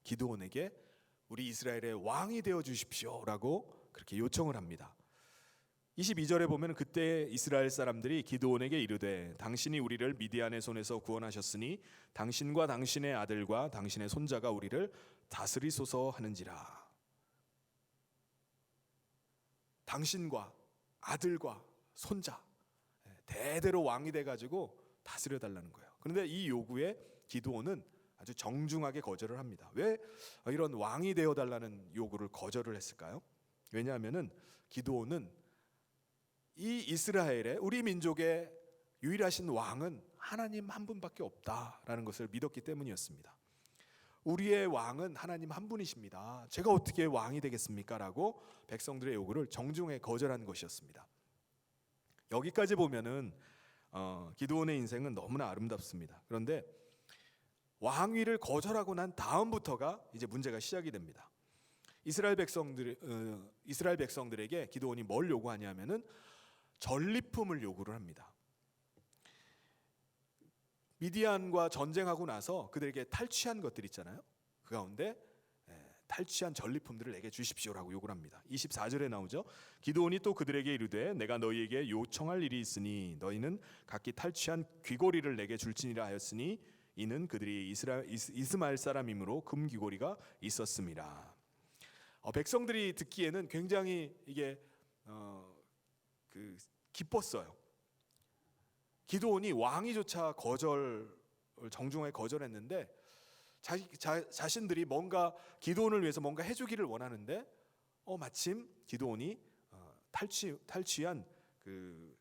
기드온에게 우리 이스라엘의 왕이 되어 주십시오라고 그렇게 요청을 합니다. 22절에 보면 그때 이스라엘 사람들이 기드온에게 이르되 당신이 우리를 미디안의 손에서 구원하셨으니 당신과 당신의 아들과 당신의 손자가 우리를 다스리소서 하는지라. 당신과 아들과 손자 대대로 왕이 돼가지고 다스려 달라는 거예요. 그런데 이 요구에 기드온은 아주 정중하게 거절을 합니다. 왜 이런 왕이 되어 달라는 요구를 거절을 했을까요? 왜냐하면은 기드온은 이 이스라엘의 우리 민족의 유일하신 왕은 하나님 한 분밖에 없다라는 것을 믿었기 때문이었습니다. 우리의 왕은 하나님 한 분이십니다. 제가 어떻게 왕이 되겠습니까? 라고 백성들의 요구를 정중하게 거절한 것이었습니다. 여기까지 보면은 기드온의 인생은 너무나 아름답습니다. 그런데 왕위를 거절하고 난 다음부터가 이제 문제가 시작이 됩니다. 이스라엘 백성들에게 기드온이 뭘 요구하냐면은 전리품을 요구를 합니다. 미디안과 전쟁하고 나서 그들에게 탈취한 것들 있잖아요. 그 가운데 탈취한 전리품들을 내게 주십시오라고 요구를 합니다. 24절에 나오죠. 기드온이 또 그들에게 이르되 내가 너희에게 요청할 일이 있으니 너희는 각기 탈취한 귀고리를 내게 줄지니라 하였으니 이는 그들이 이스마엘 사람이므로 금 귀고리가 있었습니다. 백성들이 듣기에는 굉장히 이게 기뻤어요. 기드온이 왕위조차 정중하게 거절했는데 자신들이 뭔가 기드온을 위해서 뭔가 해주기를 원하는데 마침 기드온이 탈취한 그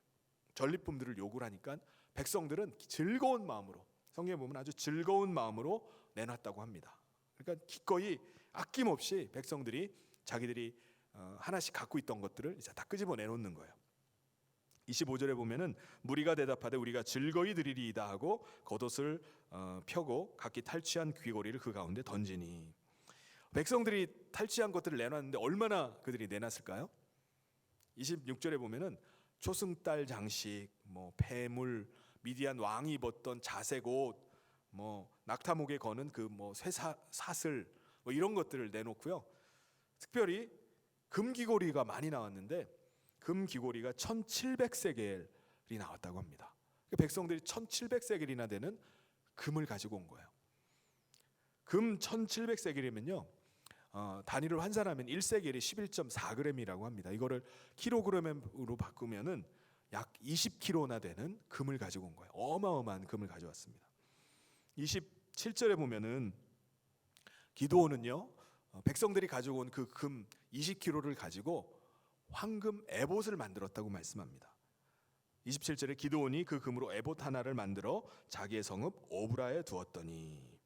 전리품들을 요구를 하니까 백성들은 즐거운 마음으로, 성경에 보면 아주 즐거운 마음으로 내놨다고 합니다. 그러니까 기꺼이 아낌없이 백성들이 자기들이 하나씩 갖고 있던 것들을 이제 다 끄집어 내놓는 거예요. 25절에 보면은 무리가 대답하되 우리가 즐거이 드리리이다 하고 겉옷을 펴고 각기 탈취한 귀고리를 그 가운데 던지니. 백성들이 탈취한 것들을 내놨는데 얼마나 그들이 내놨을까요? 26절에 보면은 초승달 장식, 뭐 폐물, 미디안 왕이 입었던 자색 옷, 뭐 낙타목에 거는 그 뭐 쇠사슬 뭐 이런 것들을 내놓고요. 특별히 금귀고리가 많이 나왔는데 금귀고리가 1700세겔이 나왔다고 합니다. 백성들이 1700세겔이나 되는 금을 가지고 온 거예요. 금 1700세겔이면요. 단위를 환산하면 1세겔이 11.4g이라고 합니다. 이거를 킬로그램으로 바꾸면은 약 20kg나 되는 금을 가지고 온 거예요. 어마어마한 금을 가져왔습니다. 27절에 보면은 기드온은요, 백성들이 가지고 온 그 금 20kg를 가지고 황금 에봇을 만들었다고 말씀합니다. 27절에 기드온이 그 금으로 에봇 하나를 만들어 자기의 성읍 오브라에 두었더니.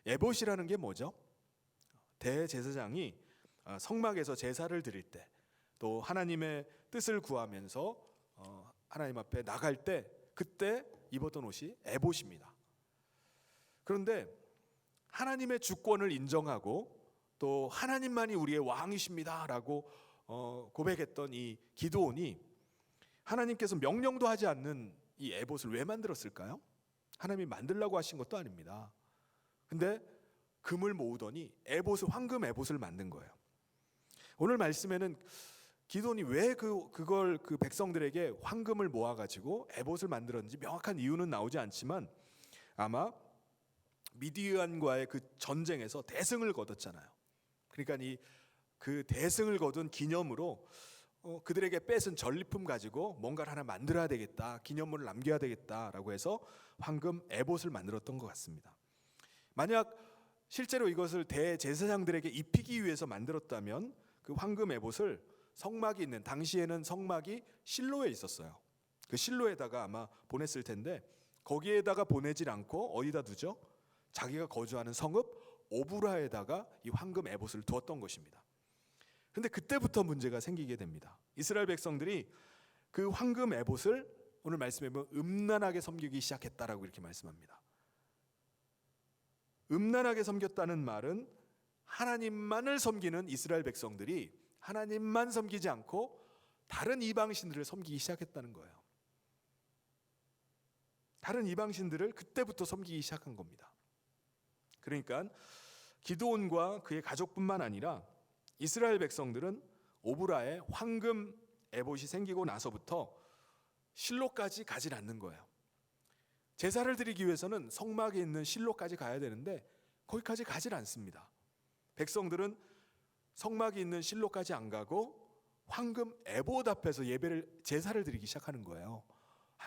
에봇이라는 게 뭐죠? 대제사장이 성막에서 제사를 드릴 때, 또 하나님의 뜻을 구하면서 하나님 앞에 나갈 때 그때 입었던 옷이 에봇입니다. 그런데 하나님의 주권을 인정하고 또 하나님만이 우리의 왕이십니다라고 고백했던 이 기드온이 하나님께서 명령도 하지 않는 이 에봇을 왜 만들었을까요? 하나님이 만들라고 하신 것도 아닙니다. 근데 금을 모으더니 에봇을, 황금 에봇을 만든 거예요. 오늘 말씀에는 기드온이 왜 그걸 그 백성들에게 황금을 모아가지고 에봇을 만들었는지 명확한 이유는 나오지 않지만 아마 미디안과의 그 전쟁에서 대승을 거뒀잖아요. 그러니까 그 대승을 거둔 기념으로 그들에게 뺏은 전리품 가지고 뭔가를 하나 만들어야 되겠다, 기념물을 남겨야 되겠다라고 해서 황금 에봇을 만들었던 것 같습니다. 만약 실제로 이것을 대제사장들에게 입히기 위해서 만들었다면 그 황금 에봇을 성막이 있는, 당시에는 성막이 실로에 있었어요. 그 실로에다가 아마 보냈을 텐데 거기에다가 보내질 않고 어디다 두죠? 자기가 거주하는 성읍 오브라에다가 이 황금 에봇을 두었던 것입니다. 그런데 그때부터 문제가 생기게 됩니다. 이스라엘 백성들이 그 황금 에봇을 오늘 말씀에 보면 음란하게 섬기기 시작했다라고 이렇게 말씀합니다. 음란하게 섬겼다는 말은 하나님만을 섬기는 이스라엘 백성들이 하나님만 섬기지 않고 다른 이방신들을 섬기기 시작했다는 거예요. 다른 이방신들을 그때부터 섬기기 시작한 겁니다. 그러니까 기드온과 그의 가족뿐만 아니라 이스라엘 백성들은 오브라에 황금 에봇이 생기고 나서부터 실로까지 가지 않는 거예요. 제사를 드리기 위해서는 성막에 있는 실로까지 가야 되는데 거기까지 가지 않습니다. 백성들은 성막이 있는 실로까지 안 가고 황금 에봇 앞에서 제사를 드리기 시작하는 거예요.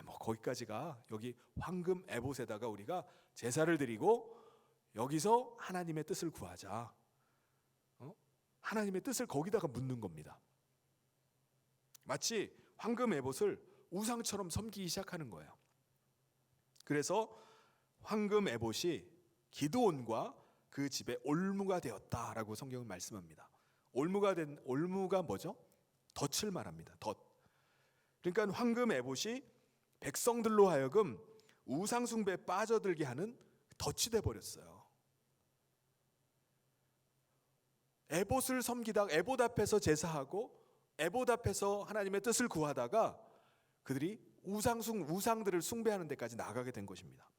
뭐 거기까지가, 여기 황금 에봇에다가 우리가 제사를 드리고 여기서 하나님의 뜻을 구하자. 하나님의 뜻을 거기다가 묻는 겁니다. 마치 황금 에봇을 우상처럼 섬기기 시작하는 거예요. 그래서 황금 에봇이 기드온과 그 집에 올무가 되었다라고 성경은 말씀합니다. 올무가 뭐죠? 덫을 말합니다. 덫. 그러니까 황금 에봇이 백성들로 하여금 우상 숭배에 빠져들게 하는 덫이 돼 버렸어요. 에봇을 섬기다가 에봇 앞에서 제사하고 에봇 앞에서 하나님의 뜻을 구하다가 그들이 우상들을 숭배하는 데까지 나가게 된 것입니다.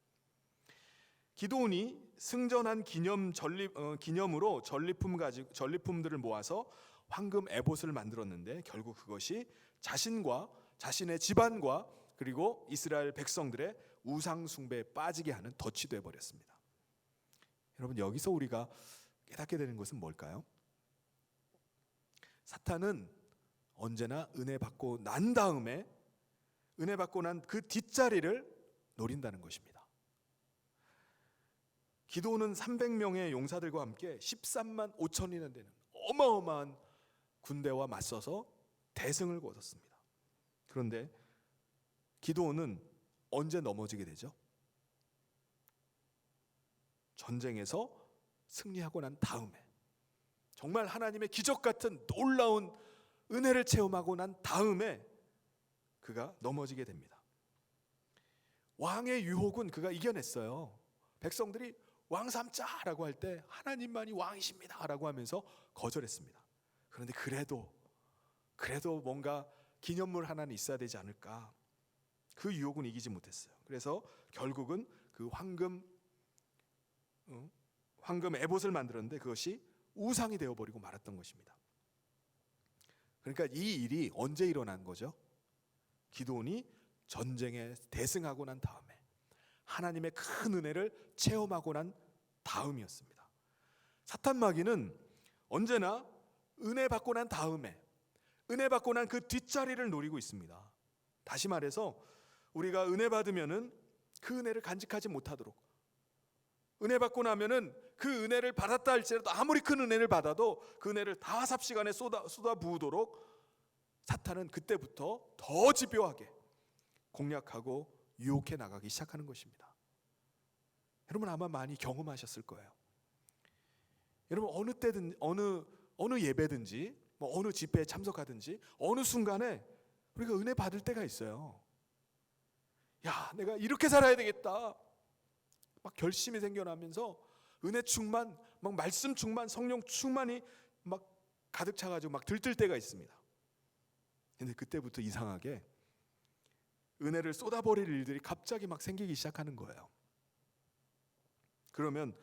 기드온이 승전한 기념으로 전리품들을 모아서 황금 에봇을 만들었는데 결국 그것이 자신과 자신의 집안과 그리고 이스라엘 백성들의 우상 숭배에 빠지게 하는 덫이 되어 버렸습니다. 여러분, 여기서 우리가 깨닫게 되는 것은 뭘까요? 사탄은 언제나 은혜 받고 난 다음에 은혜 받고 난 그 뒷자리를 노린다는 것입니다. 기드온은 300명의 용사들과 함께 13만 5천이나 되는 어마어마한 군대와 맞서서 대승을 거뒀습니다. 그런데 기드온은 언제 넘어지게 되죠? 전쟁에서 승리하고 난 다음에, 정말 하나님의 기적 같은 놀라운 은혜를 체험하고 난 다음에 그가 넘어지게 됩니다. 왕의 유혹은 그가 이겨냈어요. 백성들이 왕 삼자라고 할 때 하나님만이 왕이십니다라고 하면서 거절했습니다. 그런데 그래도 뭔가 기념물 하나는 있어야 되지 않을까? 그 유혹은 이기지 못했어요. 그래서 결국은 그 황금 에봇을 만들었는데 그것이 우상이 되어버리고 말았던 것입니다. 그러니까 이 일이 언제 일어난 거죠? 기드온이 전쟁에 대승하고 난 다음에, 하나님의 큰 은혜를 체험하고 난 다음이었습니다. 사탄 마귀는 언제나 은혜 받고 난 다음에, 은혜 받고 난 그 뒷자리를 노리고 있습니다. 다시 말해서 우리가 은혜 받으면은 그 은혜를 간직하지 못하도록, 은혜 받고 나면은 그 은혜를 받았다 할지라도 아무리 큰 은혜를 받아도 그 은혜를 다 삽시간에 쏟아 부으도록 사탄은 그때부터 더 집요하게 공략하고 유혹해 나가기 시작하는 것입니다. 여러분 아마 많이 경험하셨을 거예요. 여러분 어느 때든 어느 예배든지 뭐 어느 집회에 참석하든지 어느 순간에 우리가 은혜 받을 때가 있어요. 야, 내가 이렇게 살아야 되겠다. 막 결심이 생겨나면서 은혜 충만, 막 말씀 충만, 성령 충만이 막 가득 차가지고 막 들뜰 때가 있습니다. 근데 그때부터 이상하게 은혜를 쏟아버릴 일들이 갑자기 막 생기기 시작하는 거예요. 그러면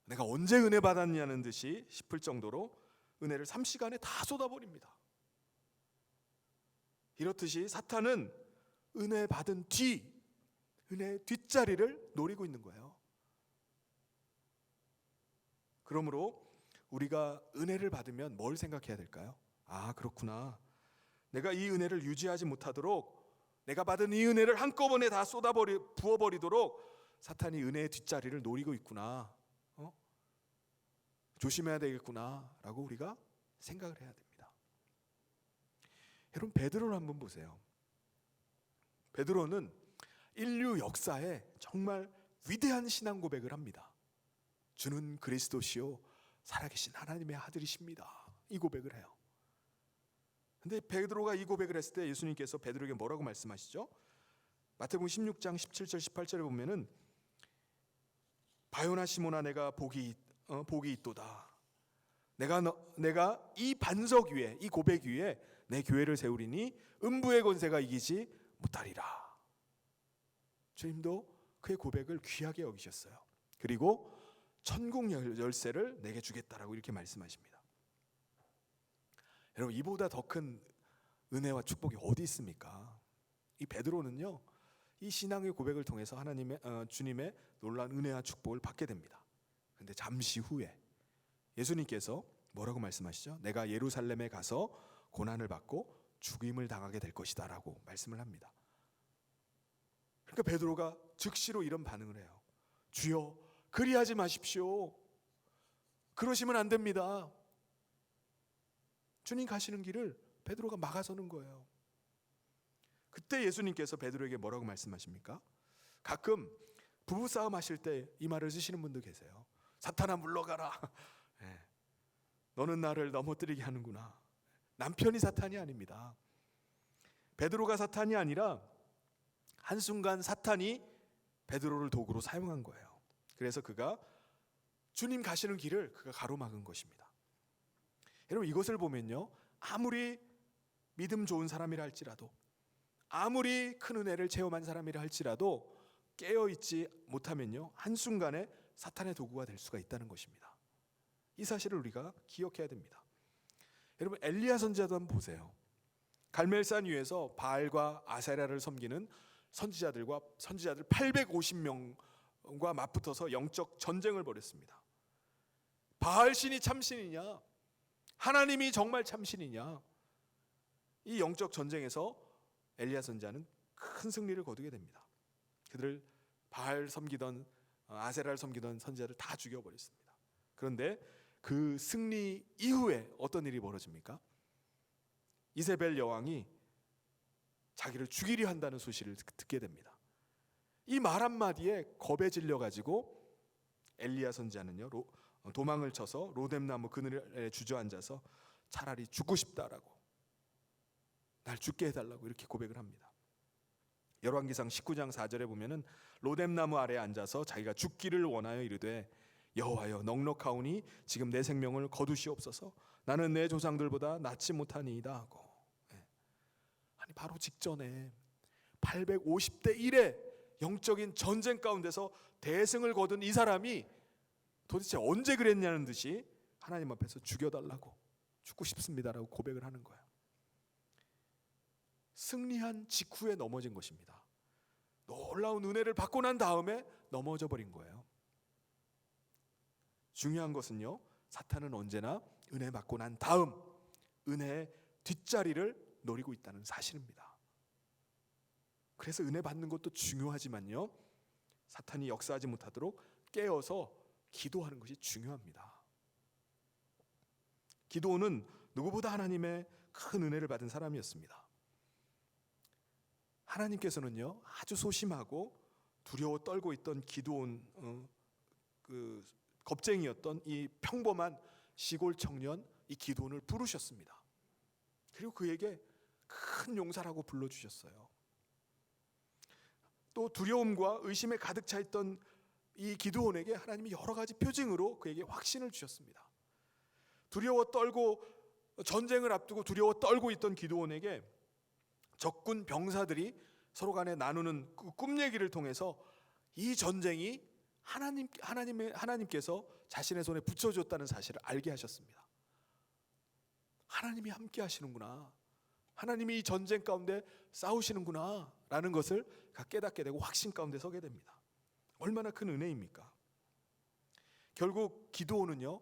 내가 언제 은혜 받았냐는 듯이 싶을 정도로 은혜를 3시간에 다 쏟아버립니다. 이렇듯이 사탄은 은혜 받은 뒤, 은혜의 뒷자리를 노리고 있는 거예요. 그러므로 우리가 은혜를 받으면 뭘 생각해야 될까요? 아, 그렇구나. 내가 이 은혜를 유지하지 못하도록, 내가 받은 이 은혜를 한꺼번에 다 부어버리도록 사탄이 은혜의 뒷자리를 노리고 있구나. 조심해야 되겠구나 라고 우리가 생각을 해야 됩니다. 여러분 베드로를 한번 보세요. 베드로는 인류 역사에 정말 위대한 신앙 고백을 합니다. 주는 그리스도시요 살아계신 하나님의 아들이십니다. 이 고백을 해요. 근데 베드로가 이 고백을 했을 때 예수님께서 베드로에게 뭐라고 말씀하시죠? 마태복음 16장 17절 18절에 보면은 바요나 시몬아 내가 복이 있도다. 내가 이 반석 위에, 이 고백 위에 내 교회를 세우리니 음부의 권세가 이기지 못하리라. 주님도 그의 고백을 귀하게 여기셨어요. 그리고 천국 열쇠를 내게 주겠다라고 이렇게 말씀하십니다. 여러분 이보다 더 큰 은혜와 축복이 어디 있습니까? 이 베드로는요, 이 신앙의 고백을 통해서 주님의 놀라운 은혜와 축복을 받게 됩니다. 그런데 잠시 후에 예수님께서 뭐라고 말씀하시죠? 내가 예루살렘에 가서 고난을 받고 죽임을 당하게 될 것이다 라고 말씀을 합니다. 그러니까 베드로가 즉시로 이런 반응을 해요. 주여 그리하지 마십시오. 그러시면 안 됩니다. 주님 가시는 길을 베드로가 막아서는 거예요. 그때 예수님께서 베드로에게 뭐라고 말씀하십니까? 가끔 부부싸움 하실 때 이 말을 쓰시는 분도 계세요. 사탄아 물러가라. 너는 나를 넘어뜨리게 하는구나. 남편이 사탄이 아닙니다. 베드로가 사탄이 아니라 한순간 사탄이 베드로를 도구로 사용한 거예요. 그래서 그가 주님 가시는 길을 그가 가로막은 것입니다. 여러분 이것을 보면요, 아무리 믿음 좋은 사람이라 할지라도, 아무리 큰 은혜를 체험한 사람이라 할지라도 깨어있지 못하면요 한순간에 사탄의 도구가 될 수가 있다는 것입니다. 이 사실을 우리가 기억해야 됩니다. 여러분 엘리야 선지자도 한번 보세요. 갈멜산 위에서 바알과 아세라를 섬기는 선지자들 850명과 맞붙어서 영적 전쟁을 벌였습니다. 바알 신이 참신이냐, 하나님이 정말 참신이냐, 이 영적 전쟁에서 엘리야 선지자는 큰 승리를 거두게 됩니다. 그들을 바알 섬기던 아세라를 섬기던 선지자를 다 죽여버렸습니다. 그런데 그 승리 이후에 어떤 일이 벌어집니까? 이세벨 여왕이 자기를 죽이려 한다는 소식을 듣게 됩니다. 이 말 한마디에 겁에 질려가지고 엘리야 선지자는요 도망을 쳐서 로뎀나무 그늘에 주저앉아서 차라리 죽고 싶다라고, 날 죽게 해달라고 이렇게 고백을 합니다. 열왕기상 19장 4절에 보면은 로뎀나무 아래에 앉아서 자기가 죽기를 원하여 이르되 여호와여 넉넉하오니 지금 내 생명을 거두시옵소서. 나는 내 조상들보다 낫지 못하니이다 하고. 아니 바로 직전에 850대 1의 영적인 전쟁 가운데서 대승을 거둔 이 사람이 도대체 언제 그랬냐는 듯이 하나님 앞에서 죽여달라고, 죽고 싶습니다라고 고백을 하는 거예요. 승리한 직후에 넘어진 것입니다. 놀라운 은혜를 받고 난 다음에 넘어져 버린 거예요. 중요한 것은요, 사탄은 언제나 은혜 받고 난 다음 은혜의 뒷자리를 노리고 있다는 사실입니다. 그래서 은혜 받는 것도 중요하지만요, 사탄이 역사하지 못하도록 깨어서 기도하는 것이 중요합니다. 기도는 누구보다 하나님의 큰 은혜를 받은 사람이었습니다. 하나님께서는요, 아주 소심하고 두려워 떨고 있던 기드온, 겁쟁이였던 이 평범한 시골 청년 이 기드온을 부르셨습니다. 그리고 그에게 큰 용사라고 불러주셨어요. 또 두려움과 의심에 가득 차 있던 이 기드온에게 하나님이 여러 가지 표징으로 그에게 확신을 주셨습니다. 두려워 떨고, 전쟁을 앞두고 두려워 떨고 있던 기드온에게 적군 병사들이 서로 간에 나누는 그 꿈 얘기를 통해서 이 전쟁이 하나님께서 자신의 손에 붙여줬다는 사실을 알게 하셨습니다. 하나님이 함께 하시는구나, 하나님이 이 전쟁 가운데 싸우시는구나 라는 것을 깨닫게 되고 확신 가운데 서게 됩니다. 얼마나 큰 은혜입니까? 결국 기드온은요,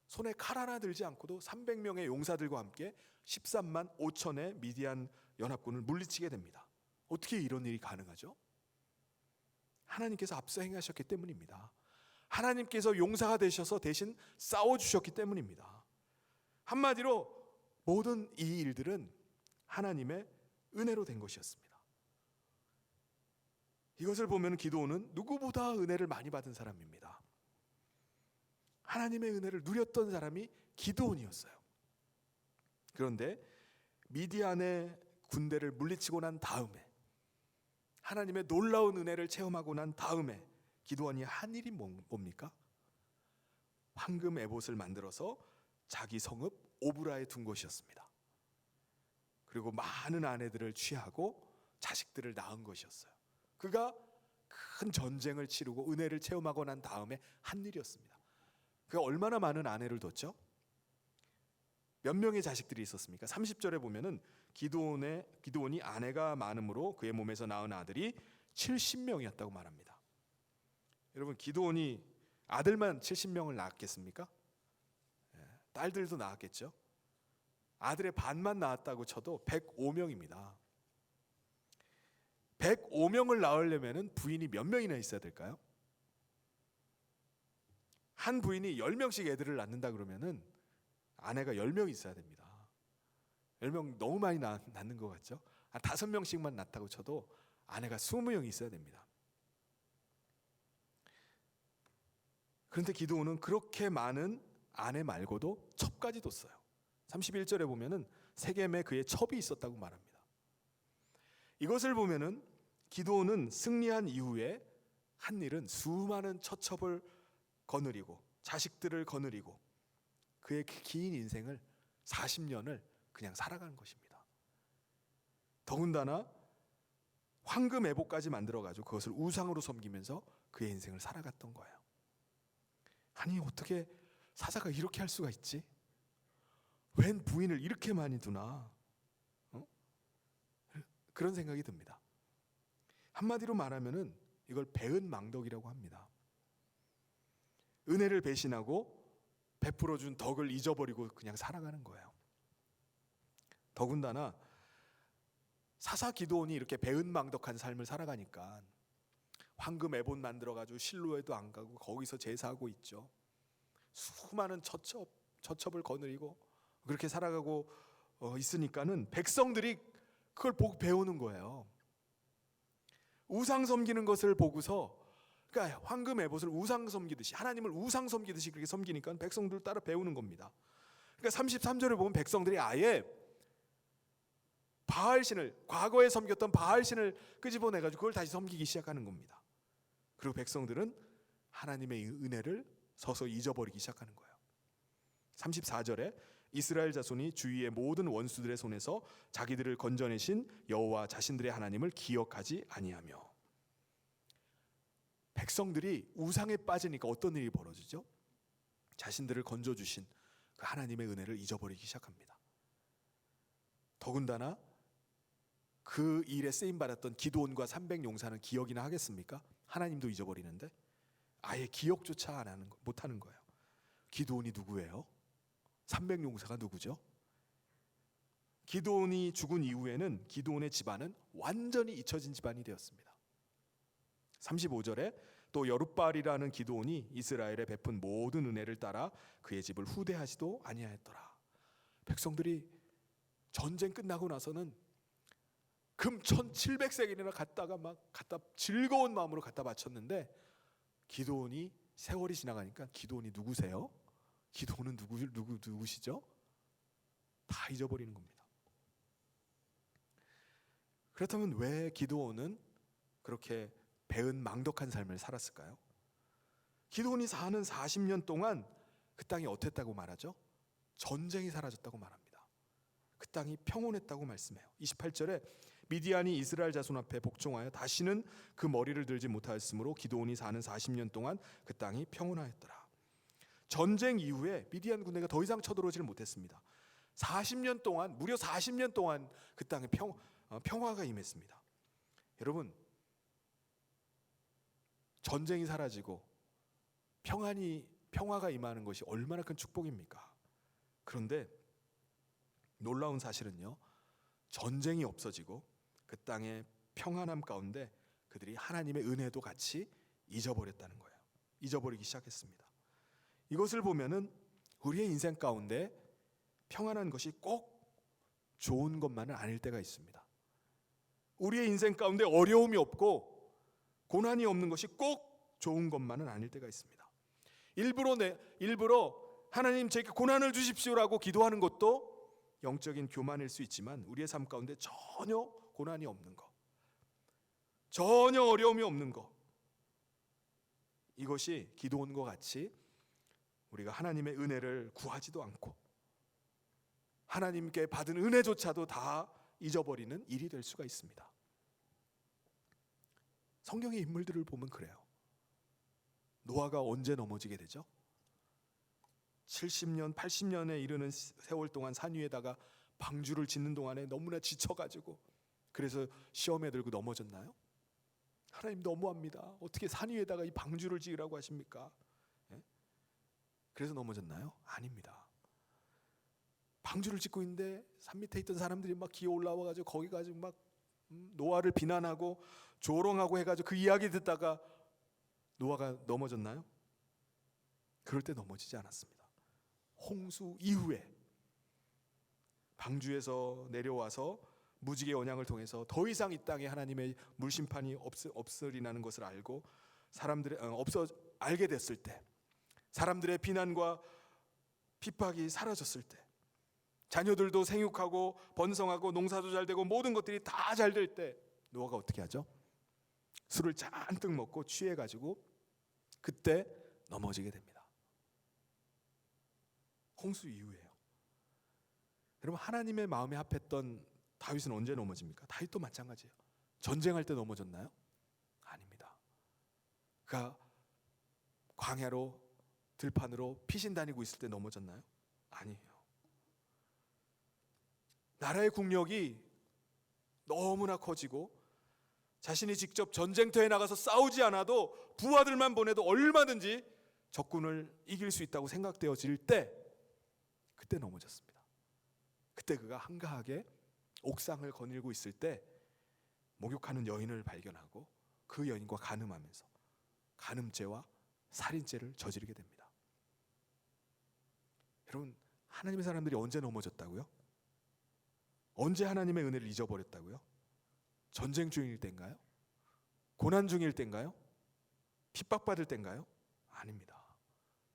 손에 칼 하나 들지 않고도 300명의 용사들과 함께 13만 5천의 미디안 연합군을 물리치게 됩니다. 어떻게 이런 일이 가능하죠? 하나님께서 앞서 행하셨기 때문입니다. 하나님께서 용사가 되셔서 대신 싸워주셨기 때문입니다. 한마디로 모든 이 일들은 하나님의 은혜로 된 것이었습니다. 이것을 보면 기드온은 누구보다 은혜를 많이 받은 사람입니다. 하나님의 은혜를 누렸던 사람이 기드온이었어요. 그런데 미디안의 군대를 물리치고 난 다음에, 하나님의 놀라운 은혜를 체험하고 난 다음에 기드온이 한 일이 뭡니까? 황금 에봇을 만들어서 자기 성읍 오브라에 둔 것이었습니다. 그리고 많은 아내들을 취하고 자식들을 낳은 것이었어요. 그가 큰 전쟁을 치르고 은혜를 체험하고 난 다음에 한 일이었습니다. 그가 얼마나 많은 아내를 뒀죠? 몇 명의 자식들이 있었습니까? 30절에 보면은 기드온이 아내가 많음으로 그의 몸에서 낳은 아들이 70명이었다고 말합니다. 여러분, 기드온이 아들만 70명을 낳았겠습니까? 딸들도 낳았겠죠. 아들의 반만 낳았다고 쳐도 105명입니다. 105명을 낳으려면 부인이 몇 명이나 있어야 될까요? 한 부인이 10명씩 애들을 낳는다 그러면은 아내가 10명 있어야 됩니다. 10명 너무 많이 낳는 것 같죠? 한 5명씩만 낳다고 쳐도 아내가 20명이 있어야 됩니다. 그런데 기드온은 그렇게 많은 아내 말고도 첩까지 뒀어요. 31절에 보면은 세겜에 그의 첩이 있었다고 말합니다. 이것을 보면은 기드온은 승리한 이후에 한 일은 수많은 처첩을 거느리고 자식들을 거느리고 그의 긴 인생을 40년을 그냥 살아가는 것입니다. 더군다나 황금 에봇까지 만들어가지고 그것을 우상으로 섬기면서 그의 인생을 살아갔던 거예요. 아니, 어떻게 사자가 이렇게 할 수가 있지? 웬 부인을 이렇게 많이 두나? 그런 생각이 듭니다. 한마디로 말하면은 이걸 배은망덕이라고 합니다. 은혜를 배신하고 베풀어준 덕을 잊어버리고 그냥 살아가는 거예요. 더군다나 사사 기드온이 이렇게 배은망덕한 삶을 살아가니까 황금 에봇 만들어가지고 실로에도 안 가고 거기서 제사하고 있죠. 수많은 처첩을 거느리고 그렇게 살아가고 있으니까는 백성들이 그걸 보고 배우는 거예요. 우상 섬기는 것을 보고서, 그러니까 황금 에봇을 우상 섬기듯이, 하나님을 우상 섬기듯이 그렇게 섬기니까 백성들 따라 배우는 겁니다. 그러니까 33절에 보면 백성들이 아예 바알신을, 과거에 섬겼던 바알신을 끄집어내가지고 그걸 다시 섬기기 시작하는 겁니다. 그리고 백성들은 하나님의 은혜를 서서히 잊어버리기 시작하는 거예요. 34절에 이스라엘 자손이 주위의 모든 원수들의 손에서 자기들을 건져내신 여호와 자신들의 하나님을 기억하지 아니하며. 백성들이 우상에 빠지니까 어떤 일이 벌어지죠? 자신들을 건져주신 그 하나님의 은혜를 잊어버리기 시작합니다. 더군다나 그 일에 쓰임받았던 기드온과 300용사는 기억이나 하겠습니까? 하나님도 잊어버리는데 아예 기억조차 못하는 거예요. 기드온이 누구예요? 300용사가 누구죠? 기드온이 죽은 이후에는 기드온의 집안은 완전히 잊혀진 집안이 되었습니다. 35절에 또 여룻바알이라는 기드온이 이스라엘에 베푼 모든 은혜를 따라 그의 집을 후대하지도 아니하였더라. 백성들이 전쟁 끝나고 나서는 금 1700세겔이나 갖다 즐거운 마음으로 갖다 바쳤는데 기드온이 세월이 지나가니까 기드온이 누구세요? 기드온은 누구시죠? 다 잊어버리는 겁니다. 그렇다면 왜 기드온은 그렇게 배은망덕한 삶을 살았을까요? 기드온이 사는 40년 동안 그 땅이 어땠다고 말하죠? 전쟁이 사라졌다고 말합니다. 그 땅이 평온했다고 말씀해요. 28절에 미디안이 이스라엘 자손 앞에 복종하여 다시는 그 머리를 들지 못하였으므로 기드온이 사는 40년 동안 그 땅이 평온하였더라. 전쟁 이후에 미디안 군대가 더 이상 쳐들어오지를 못했습니다. 40년 동안, 무려 40년 동안 그 땅에 평화가 임했습니다. 여러분, 전쟁이 사라지고 평화가 임하는 것이 얼마나 큰 축복입니까? 그런데 놀라운 사실은요, 전쟁이 없어지고 그 땅의 평안함 가운데 그들이 하나님의 은혜도 같이 잊어버렸다는 거예요. 잊어버리기 시작했습니다. 이것을 보면은 우리의 인생 가운데 평안한 것이 꼭 좋은 것만은 아닐 때가 있습니다. 우리의 인생 가운데 어려움이 없고 고난이 없는 것이 꼭 좋은 것만은 아닐 때가 있습니다. 일부러 하나님 제게 고난을 주십시오라고 기도하는 것도 영적인 교만일 수 있지만 우리의 삶 가운데 전혀 고난이 없는 것, 전혀 어려움이 없는 것, 이것이 기드온과 같이 우리가 하나님의 은혜를 구하지도 않고 하나님께 받은 은혜조차도 다 잊어버리는 일이 될 수가 있습니다. 성경의 인물들을 보면 그래요. 노아가 언제 넘어지게 되죠? 70년, 80년에 이르는 세월 동안 산 위에다가 방주를 짓는 동안에 너무나 지쳐가지고 그래서 시험에 들고 넘어졌나요? 하나님 너무합니다. 어떻게 산 위에다가 이 방주를 지으라고 하십니까? 예? 그래서 넘어졌나요? 아닙니다. 방주를 짓고 있는데 산 밑에 있던 사람들이 막 기어 올라와가지고 거기 가지고 막 노아를 비난하고 조롱하고 해가지고 그 이야기 듣다가 노아가 넘어졌나요? 그럴 때 넘어지지 않았습니다. 홍수 이후에 방주에서 내려와서 무지개 언약을 통해서 더 이상 이 땅에 하나님의 물심판이 없으리라는 것을 알고 알게 됐을 때, 사람들의 비난과 핍박이 사라졌을 때, 자녀들도 생육하고 번성하고 농사도 잘 되고 모든 것들이 다 잘 될 때 노아가 어떻게 하죠? 술을 잔뜩 먹고 취해가지고 그때 넘어지게 됩니다. 홍수 이후에요. 여러분, 하나님의 마음에 합했던 다윗은 언제 넘어집니까? 다윗도 마찬가지예요. 전쟁할 때 넘어졌나요? 아닙니다. 그가 광야로 들판으로 피신 다니고 있을 때 넘어졌나요? 아니에요. 나라의 국력이 너무나 커지고 자신이 직접 전쟁터에 나가서 싸우지 않아도 부하들만 보내도 얼마든지 적군을 이길 수 있다고 생각되어질 때 그때 넘어졌습니다. 그때 그가 한가하게 옥상을 거닐고 있을 때 목욕하는 여인을 발견하고 그 여인과 간음하면서 간음죄와 살인죄를 저지르게 됩니다. 여러분, 하나님의 사람들이 언제 넘어졌다고요? 언제 하나님의 은혜를 잊어버렸다고요? 전쟁 중일 때인가요? 고난 중일 때인가요? 핍박받을 때인가요? 아닙니다.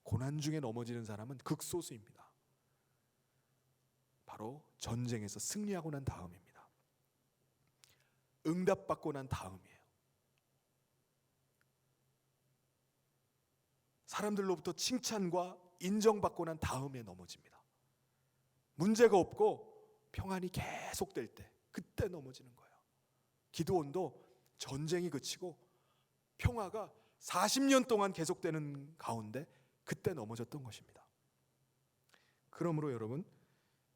고난 중에 넘어지는 사람은 극소수입니다. 바로 전쟁에서 승리하고 난 다음입니다. 응답받고 난 다음이에요. 사람들로부터 칭찬과 인정받고 난 다음에 넘어집니다. 문제가 없고 평안이 계속될 때, 그때 넘어지는 거예요. 기드온도 전쟁이 그치고 평화가 40년 동안 계속되는 가운데 그때 넘어졌던 것입니다. 그러므로 여러분,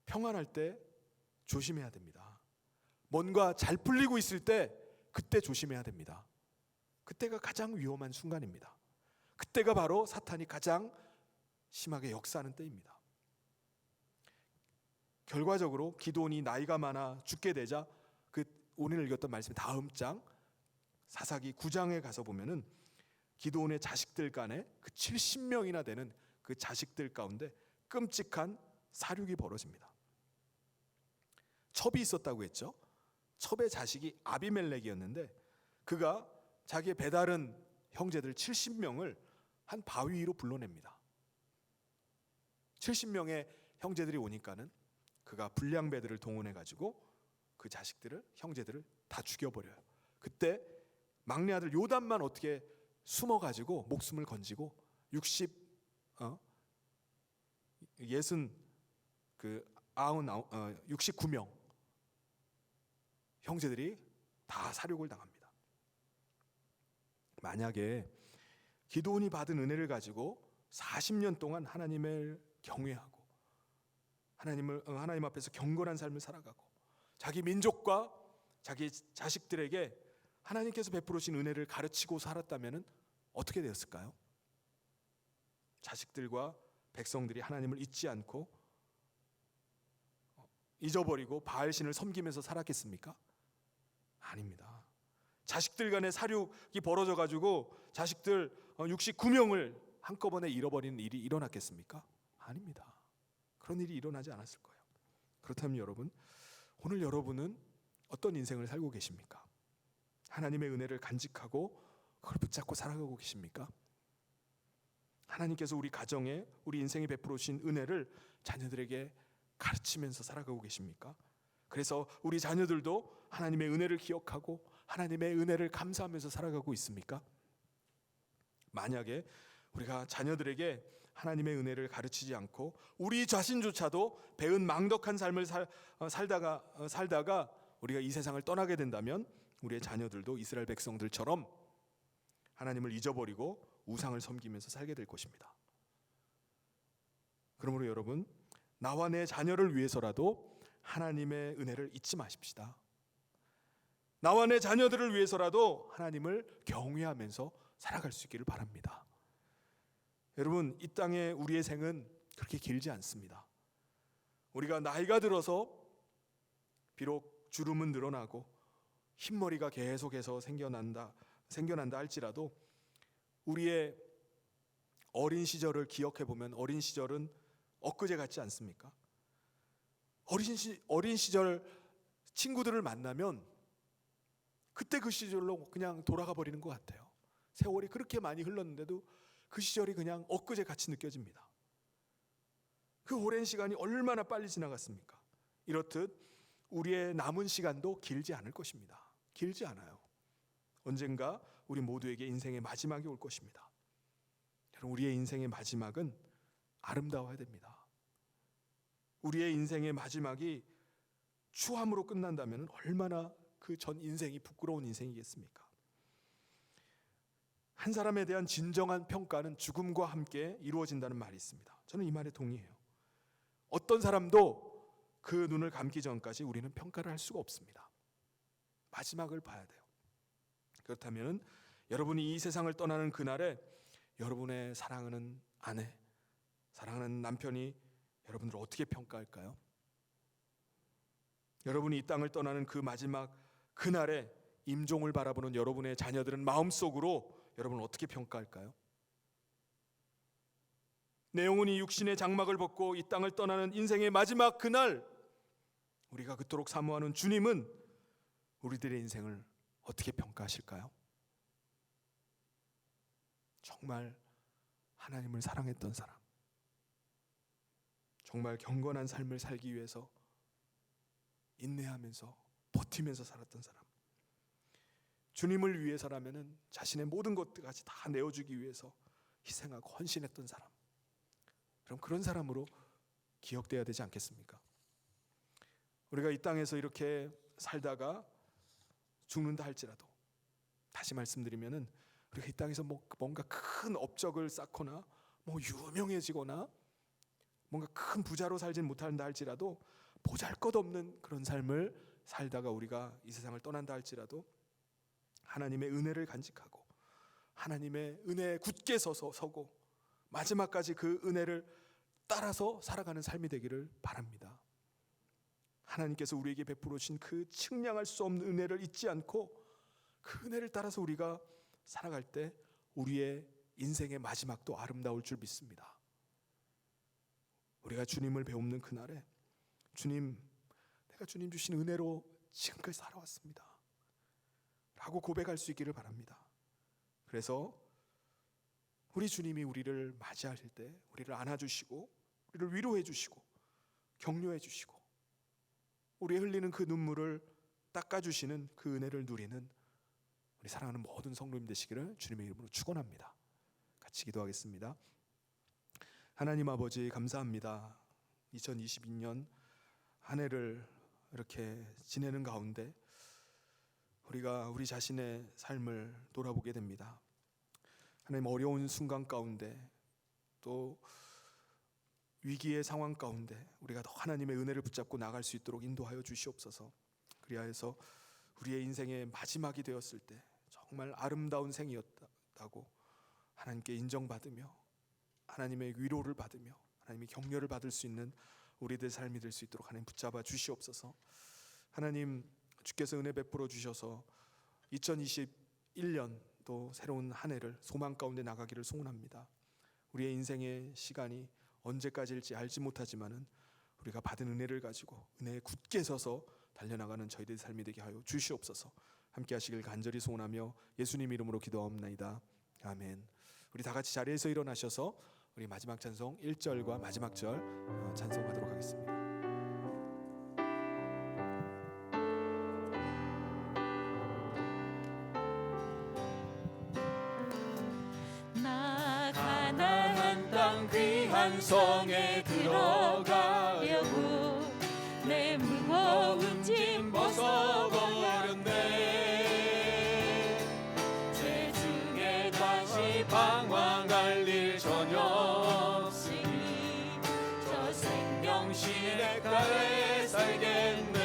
평안할 때 조심해야 됩니다. 뭔가 잘 풀리고 있을 때 그때 조심해야 됩니다. 그때가 가장 위험한 순간입니다. 그때가 바로 사탄이 가장 심하게 역사하는 때입니다. 결과적으로 기드온이 나이가 많아 죽게 되자, 그 오늘 읽었던 말씀 다음 장 사사기 9장에 가서 보면은 기드온의 자식들 간에 그 70명이나 되는 그 자식들 가운데 끔찍한 사륙이 벌어집니다. 첩이 있었다고 했죠. 첩의 자식이 아비멜렉이었는데 그가 자기의 배다른 형제들 70명을 한 바위 위로 불러냅니다. 70명의 형제들이 오니까는 그가 불량배들을 동원해 가지고 그 자식들을, 형제들을 다 죽여버려요. 그때 막내 아들 요담만 어떻게 숨어 가지고 목숨을 건지고 69명 형제들이 다 사륙을 당합니다. 만약에 기드온이 받은 은혜를 가지고 40년 동안 하나님을 경외하고 하나님 앞에서 경건한 삶을 살아가고 자기 민족과 자기 자식들에게 하나님께서 베풀으신 은혜를 가르치고 살았다면 어떻게 되었을까요? 자식들과 백성들이 하나님을 잊지 않고 잊어버리고 바알신을 섬기면서 살았겠습니까? 아닙니다. 자식들 간의 사륙이 벌어져 가지고 자식들 69명을 한꺼번에 잃어버리는 일이 일어났겠습니까? 아닙니다. 그런 일이 일어나지 않았을 거예요. 그렇다면 여러분, 오늘 여러분은 어떤 인생을 살고 계십니까? 하나님의 은혜를 간직하고 그걸 붙잡고 살아가고 계십니까? 하나님께서 우리 가정에, 우리 인생에 베풀어 주신 은혜를 자녀들에게 가르치면서 살아가고 계십니까? 그래서 우리 자녀들도 하나님의 은혜를 기억하고 하나님의 은혜를 감사하면서 살아가고 있습니까? 만약에 우리가 자녀들에게 하나님의 은혜를 가르치지 않고 우리 자신조차도 배은 망덕한 삶을 살다가 우리가 이 세상을 떠나게 된다면 우리의 자녀들도 이스라엘 백성들처럼 하나님을 잊어버리고 우상을 섬기면서 살게 될 것입니다. 그러므로 여러분, 나와 내 자녀를 위해서라도 하나님의 은혜를 잊지 마십시다. 나와 내 자녀들을 위해서라도 하나님을 경외하면서 살아갈 수 있기를 바랍니다. 여러분, 이 땅에 우리의 생은 그렇게 길지 않습니다. 우리가 나이가 들어서 비록 주름은 늘어나고 흰머리가 계속해서 생겨난다 할지라도 우리의 어린 시절을 기억해 보면 어린 시절은 엊그제 같지 않습니까? 어린 시절 친구들을 만나면 그때 그 시절로 그냥 돌아가 버리는 것 같아요. 세월이 그렇게 많이 흘렀는데도 그 시절이 그냥 엊그제 같이 느껴집니다. 그 오랜 시간이 얼마나 빨리 지나갔습니까? 이렇듯 우리의 남은 시간도 길지 않을 것입니다. 길지 않아요. 언젠가 우리 모두에게 인생의 마지막이 올 것입니다. 여러분, 우리의 인생의 마지막은 아름다워야 됩니다. 우리의 인생의 마지막이 추함으로 끝난다면 얼마나 그 전 인생이 부끄러운 인생이겠습니까? 한 사람에 대한 진정한 평가는 죽음과 함께 이루어진다는 말이 있습니다. 저는 이 말에 동의해요. 어떤 사람도 그 눈을 감기 전까지 우리는 평가를 할 수가 없습니다. 마지막을 봐야 돼요. 그렇다면 여러분이 이 세상을 떠나는 그날에 여러분의 사랑하는 아내, 사랑하는 남편이 여러분들을 어떻게 평가할까요? 여러분이 이 땅을 떠나는 그 마지막 그날에 임종을 바라보는 여러분의 자녀들은 마음속으로 여러분을 어떻게 평가할까요? 내 영혼이 육신의 장막을 벗고 이 땅을 떠나는 인생의 마지막 그날, 우리가 그토록 사모하는 주님은 우리들의 인생을 어떻게 평가하실까요? 정말 하나님을 사랑했던 사람, 정말 경건한 삶을 살기 위해서 인내하면서 버티면서 살았던 사람, 주님을 위해서라면은 자신의 모든 것까지 다 내어주기 위해서 희생하고 헌신했던 사람, 그럼 그런 사람으로 기억돼야 되지 않겠습니까? 우리가 이 땅에서 이렇게 살다가 죽는다 할지라도, 다시 말씀드리면은 우리가 이 땅에서 뭔가 큰 업적을 쌓거나 유명해지거나 뭔가 큰 부자로 살진 못한다 할지라도, 보잘것없는 그런 삶을 살다가 우리가 이 세상을 떠난다 할지라도 하나님의 은혜를 간직하고 하나님의 은혜에 굳게 서고 마지막까지 그 은혜를 따라서 살아가는 삶이 되기를 바랍니다. 하나님께서 우리에게 베풀어 주신 그 측량할 수 없는 은혜를 잊지 않고 그 은혜를 따라서 우리가 살아갈 때 우리의 인생의 마지막도 아름다울 줄 믿습니다. 우리가 주님을 배우는 그날에 주님, 내가 주님 주신 은혜로 지금까지 살아왔습니다 라고 고백할 수 있기를 바랍니다. 그래서 우리 주님이 우리를 맞이하실 때 우리를 안아주시고 우리를 위로해 주시고 격려해 주시고 우리의 흘리는 그 눈물을 닦아주시는 그 은혜를 누리는 우리 사랑하는 모든 성도님 되시기를 주님의 이름으로 축원합니다. 같이 기도하겠습니다. 하나님 아버지, 감사합니다. 2022년 한 해를 이렇게 지내는 가운데 우리가 우리 자신의 삶을 돌아보게 됩니다. 하나님, 어려운 순간 가운데 또 위기의 상황 가운데 우리가 더 하나님의 은혜를 붙잡고 나갈 수 있도록 인도하여 주시옵소서. 그리하여서 우리의 인생의 마지막이 되었을 때 정말 아름다운 생이었다고 하나님께 인정받으며 하나님의 위로를 받으며 하나님의 격려를 받을 수 있는 우리들 삶이 될 수 있도록 하나님 붙잡아 주시옵소서. 하나님, 주께서 은혜 베풀어 주셔서 2021년 또 새로운 한 해를 소망 가운데 나가기를 소원합니다. 우리의 인생의 시간이 언제까지일지 알지 못하지만은 우리가 받은 은혜를 가지고 은혜에 굳게 서서 달려나가는 저희들의 삶이 되게 하여 주시옵소서. 함께 하시길 간절히 소원하며 예수님 이름으로 기도하옵나이다. 아멘. 우리 다 같이 자리에서 일어나셔서 우리 마지막 찬송 1절과 마지막 절 찬송하도록 하겠습니다.
나 가나안 땅 귀한 성에 들어가려고 내 무거운 짐 벗어버렸네. 재중에 다시 방황할 일 전혀 없으니 저 생명 시냇가에 살겠네.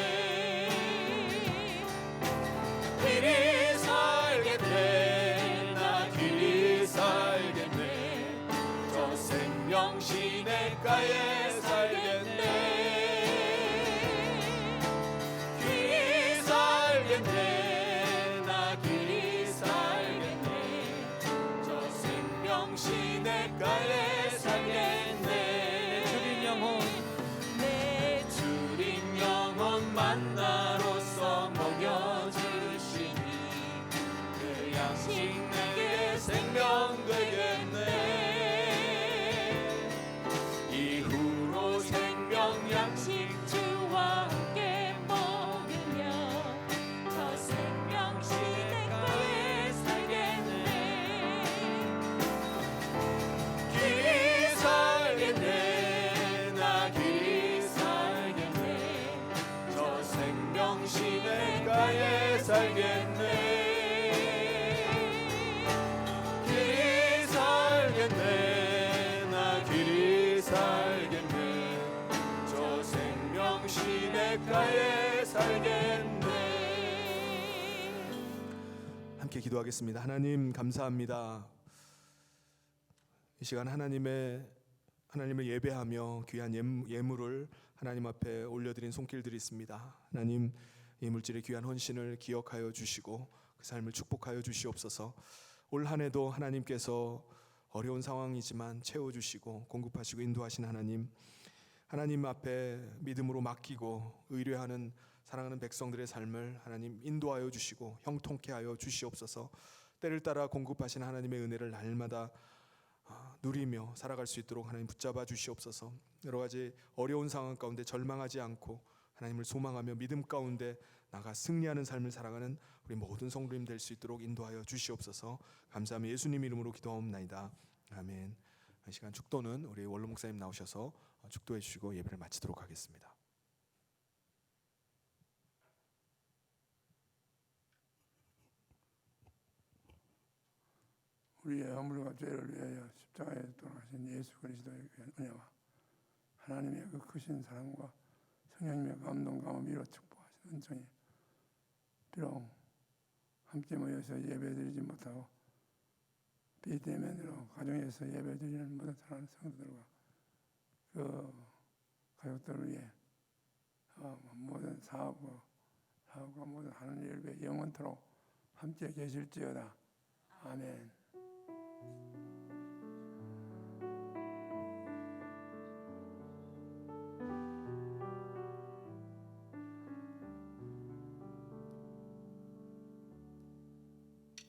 길이 살겠네, 나 길이 살겠네. 저 생명 시냇가에 살겠네. 길이 살겠네, 나 길이 살겠네. 저 생명 시냇가에 살겠네. 내 주린 영혼 만나로서 먹여주시니 그 양식 내게 생명 되겠네. 이후로 생명 양식 주와 함께 먹으며 저 생명 시냇가에 살겠네. 길이 살겠네, 나 길이 살겠네. 저 생명 시냇가에 살겠네. 길이 살겠네, 나 길이 살겠네. 저 생명 시냇가에 살겠네.
함께 기도하겠습니다. 하나님, 감사합니다. 이 시간 하나님을 예배하며 귀한 예물을 하나님 앞에 올려드린 손길들이 있습니다. 하나님, 이 물질의 귀한 헌신을 기억하여 주시고 그 삶을 축복하여 주시옵소서. 올 한 해도 하나님께서 어려운 상황이지만 채워주시고 공급하시고 인도하신 하나님 앞에 믿음으로 맡기고 의뢰하는 사랑하는 백성들의 삶을 하나님 인도하여 주시고 형통케 하여 주시옵소서. 때를 따라 공급하신 하나님의 은혜를 날마다 누리며 살아갈 수 있도록 하나님 붙잡아 주시옵소서. 여러 가지 어려운 상황 가운데 절망하지 않고 하나님을 소망하며 믿음 가운데 나가 승리하는 삶을 살아가는 우리 모든 성도님 될 수 있도록 인도하여 주시옵소서. 감사하며 예수님 이름으로 기도하옵나이다. 아멘. 이 시간 축도는 우리 원로 목사님 나오셔서 축도해 주시고 예배를 마치도록 하겠습니다.
우리의 허물과 죄를 위하여 십자가에 돌아가신 예수 그리스도의 은혜와 하나님의 그 크신 사랑과 성령님의 감동과 위로 축복하신 은총이 비록 함께 모여서 예배드리지 못하고 비대면으로 가정에서 예배드리는 모든 사랑하는 성도들과 그 가족들을 위해 모든 사업과 모든 하는 일에 영원토록 함께 계실지어다. 아멘.